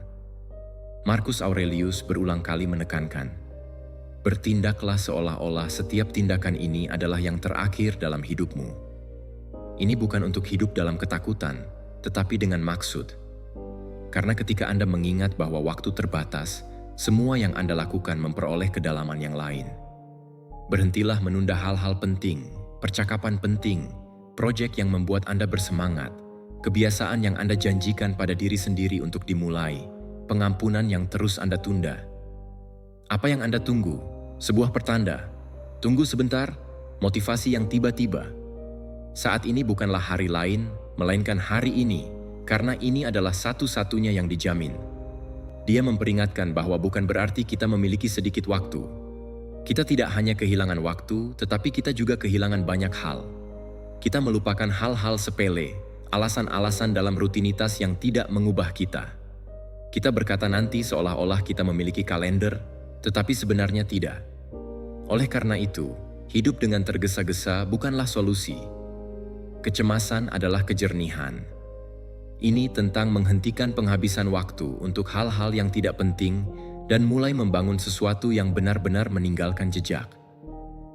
Marcus Aurelius berulang kali menekankan, bertindaklah seolah-olah setiap tindakan ini adalah yang terakhir dalam hidupmu. Ini bukan untuk hidup dalam ketakutan, tetapi dengan maksud. Karena ketika Anda mengingat bahwa waktu terbatas, semua yang Anda lakukan memperoleh kedalaman yang lain. Berhentilah menunda hal-hal penting, percakapan penting, proyek yang membuat Anda bersemangat, kebiasaan yang Anda janjikan pada diri sendiri untuk dimulai, pengampunan yang terus Anda tunda. Apa yang Anda tunggu? Sebuah pertanda. Tunggu sebentar, motivasi yang tiba-tiba. Saat ini bukanlah hari lain, melainkan hari ini, karena ini adalah satu-satunya yang dijamin. Dia memperingatkan bahwa bukan berarti kita memiliki sedikit waktu. Kita tidak hanya kehilangan waktu, tetapi kita juga kehilangan banyak hal. Kita melupakan hal-hal sepele, alasan-alasan dalam rutinitas yang tidak mengubah kita. Kita berkata nanti seolah-olah kita memiliki kalender, tetapi sebenarnya tidak. Oleh karena itu, hidup dengan tergesa-gesa bukanlah solusi. Kecemasan adalah kejernihan. Ini tentang menghentikan penghabisan waktu untuk hal-hal yang tidak penting dan mulai membangun sesuatu yang benar-benar meninggalkan jejak.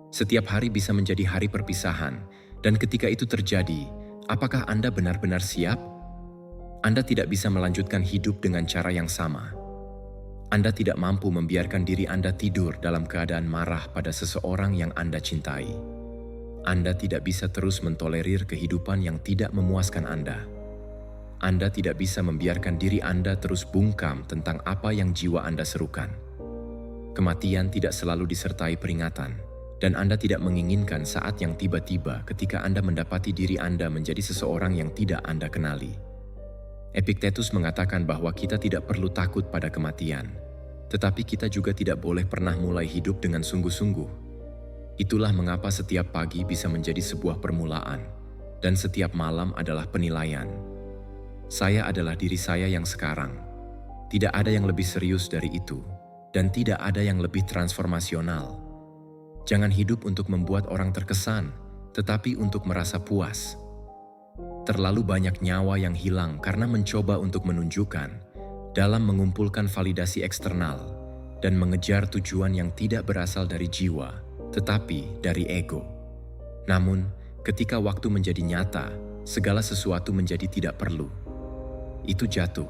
Setiap hari bisa menjadi hari perpisahan, dan ketika itu terjadi, apakah Anda benar-benar siap? Anda tidak bisa melanjutkan hidup dengan cara yang sama. Anda tidak mampu membiarkan diri Anda tidur dalam keadaan marah pada seseorang yang Anda cintai. Anda tidak bisa terus mentolerir kehidupan yang tidak memuaskan Anda. Anda tidak bisa membiarkan diri Anda terus bungkam tentang apa yang jiwa Anda serukan. Kematian tidak selalu disertai peringatan, dan Anda tidak menginginkan saat yang tiba-tiba ketika Anda mendapati diri Anda menjadi seseorang yang tidak Anda kenali. Epictetus mengatakan bahwa kita tidak perlu takut pada kematian, tetapi kita juga tidak boleh pernah mulai hidup dengan sungguh-sungguh. Itulah mengapa setiap pagi bisa menjadi sebuah permulaan, dan setiap malam adalah penilaian. Saya adalah diri saya yang sekarang. Tidak ada yang lebih serius dari itu, dan tidak ada yang lebih transformasional. Jangan hidup untuk membuat orang terkesan, tetapi untuk merasa puas. Terlalu banyak nyawa yang hilang karena mencoba untuk menunjukkan, dalam mengumpulkan validasi eksternal, dan mengejar tujuan yang tidak berasal dari jiwa, tetapi dari ego. Namun, ketika waktu menjadi nyata, segala sesuatu menjadi tidak perlu. Itu jatuh.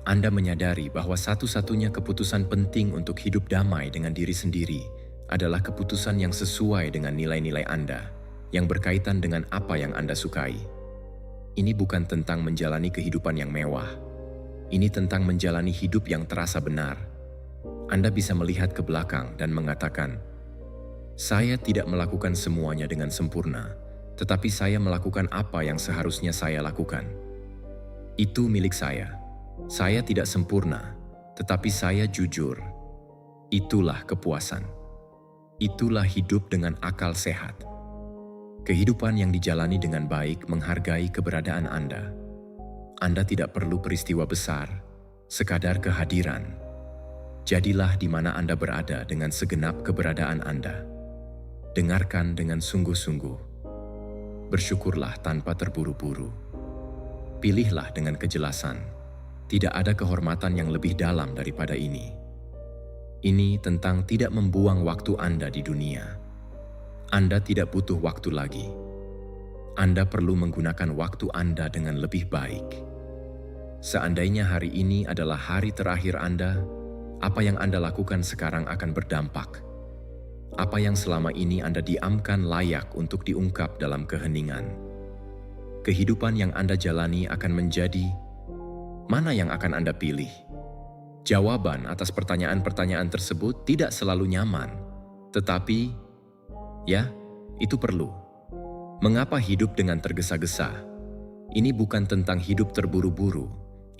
Anda menyadari bahwa satu-satunya keputusan penting untuk hidup damai dengan diri sendiri adalah keputusan yang sesuai dengan nilai-nilai Anda, yang berkaitan dengan apa yang Anda sukai. Ini bukan tentang menjalani kehidupan yang mewah. Ini tentang menjalani hidup yang terasa benar. Anda bisa melihat ke belakang dan mengatakan, "Saya tidak melakukan semuanya dengan sempurna, tetapi saya melakukan apa yang seharusnya saya lakukan. Itu milik saya. Saya tidak sempurna, tetapi saya jujur." Itulah kepuasan. Itulah hidup dengan akal sehat. Kehidupan yang dijalani dengan baik menghargai keberadaan Anda. Anda tidak perlu peristiwa besar, sekadar kehadiran. Jadilah di mana Anda berada dengan segenap keberadaan Anda. Dengarkan dengan sungguh-sungguh. Bersyukurlah tanpa terburu-buru. Pilihlah dengan kejelasan. Tidak ada kehormatan yang lebih dalam daripada ini. Ini tentang tidak membuang waktu Anda di dunia. Anda tidak butuh waktu lagi. Anda perlu menggunakan waktu Anda dengan lebih baik. Seandainya hari ini adalah hari terakhir Anda, apa yang Anda lakukan sekarang akan berdampak. Apa yang selama ini Anda diamkan layak untuk diungkap dalam keheningan. Kehidupan yang Anda jalani akan menjadi, mana yang akan Anda pilih? Jawaban atas pertanyaan-pertanyaan tersebut tidak selalu nyaman, tetapi, ya, itu perlu. Mengapa hidup dengan tergesa-gesa? Ini bukan tentang hidup terburu-buru,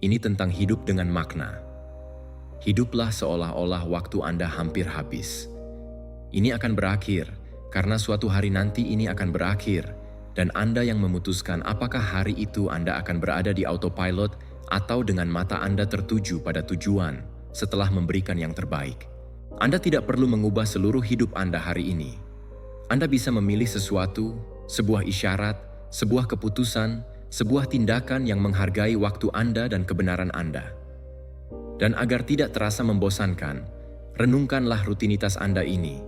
ini tentang hidup dengan makna. Hiduplah seolah-olah waktu Anda hampir habis. Ini akan berakhir, karena suatu hari nanti ini akan berakhir, dan Anda yang memutuskan apakah hari itu Anda akan berada di autopilot atau dengan mata Anda tertuju pada tujuan setelah memberikan yang terbaik. Anda tidak perlu mengubah seluruh hidup Anda hari ini. Anda bisa memilih sesuatu, sebuah isyarat, sebuah keputusan, sebuah tindakan yang menghargai waktu Anda dan kebenaran Anda. Dan agar tidak terasa membosankan, renungkanlah rutinitas Anda ini.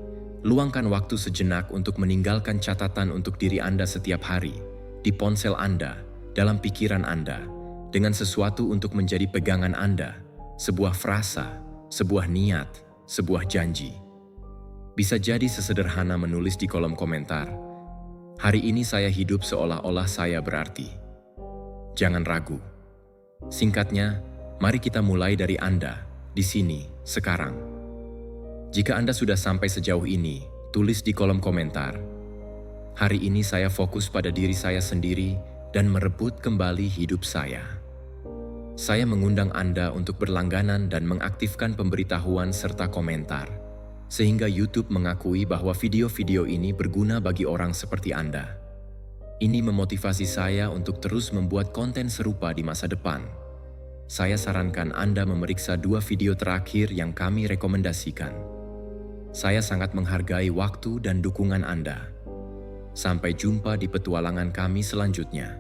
Luangkan waktu sejenak untuk meninggalkan catatan untuk diri Anda setiap hari, di ponsel Anda, dalam pikiran Anda, dengan sesuatu untuk menjadi pegangan Anda, sebuah frasa, sebuah niat, sebuah janji. Bisa jadi sesederhana menulis di kolom komentar, "Hari ini saya hidup seolah-olah saya berarti." Jangan ragu. Singkatnya, mari kita mulai dari Anda, di sini, sekarang. Jika Anda sudah sampai sejauh ini, tulis di kolom komentar, "Hari ini saya fokus pada diri saya sendiri dan merebut kembali hidup saya." Saya mengundang Anda untuk berlangganan dan mengaktifkan pemberitahuan serta komentar, sehingga YouTube mengakui bahwa video-video ini berguna bagi orang seperti Anda. Ini memotivasi saya untuk terus membuat konten serupa di masa depan. Saya sarankan Anda memeriksa 2 video terakhir yang kami rekomendasikan. Saya sangat menghargai waktu dan dukungan Anda. Sampai jumpa di petualangan kami selanjutnya.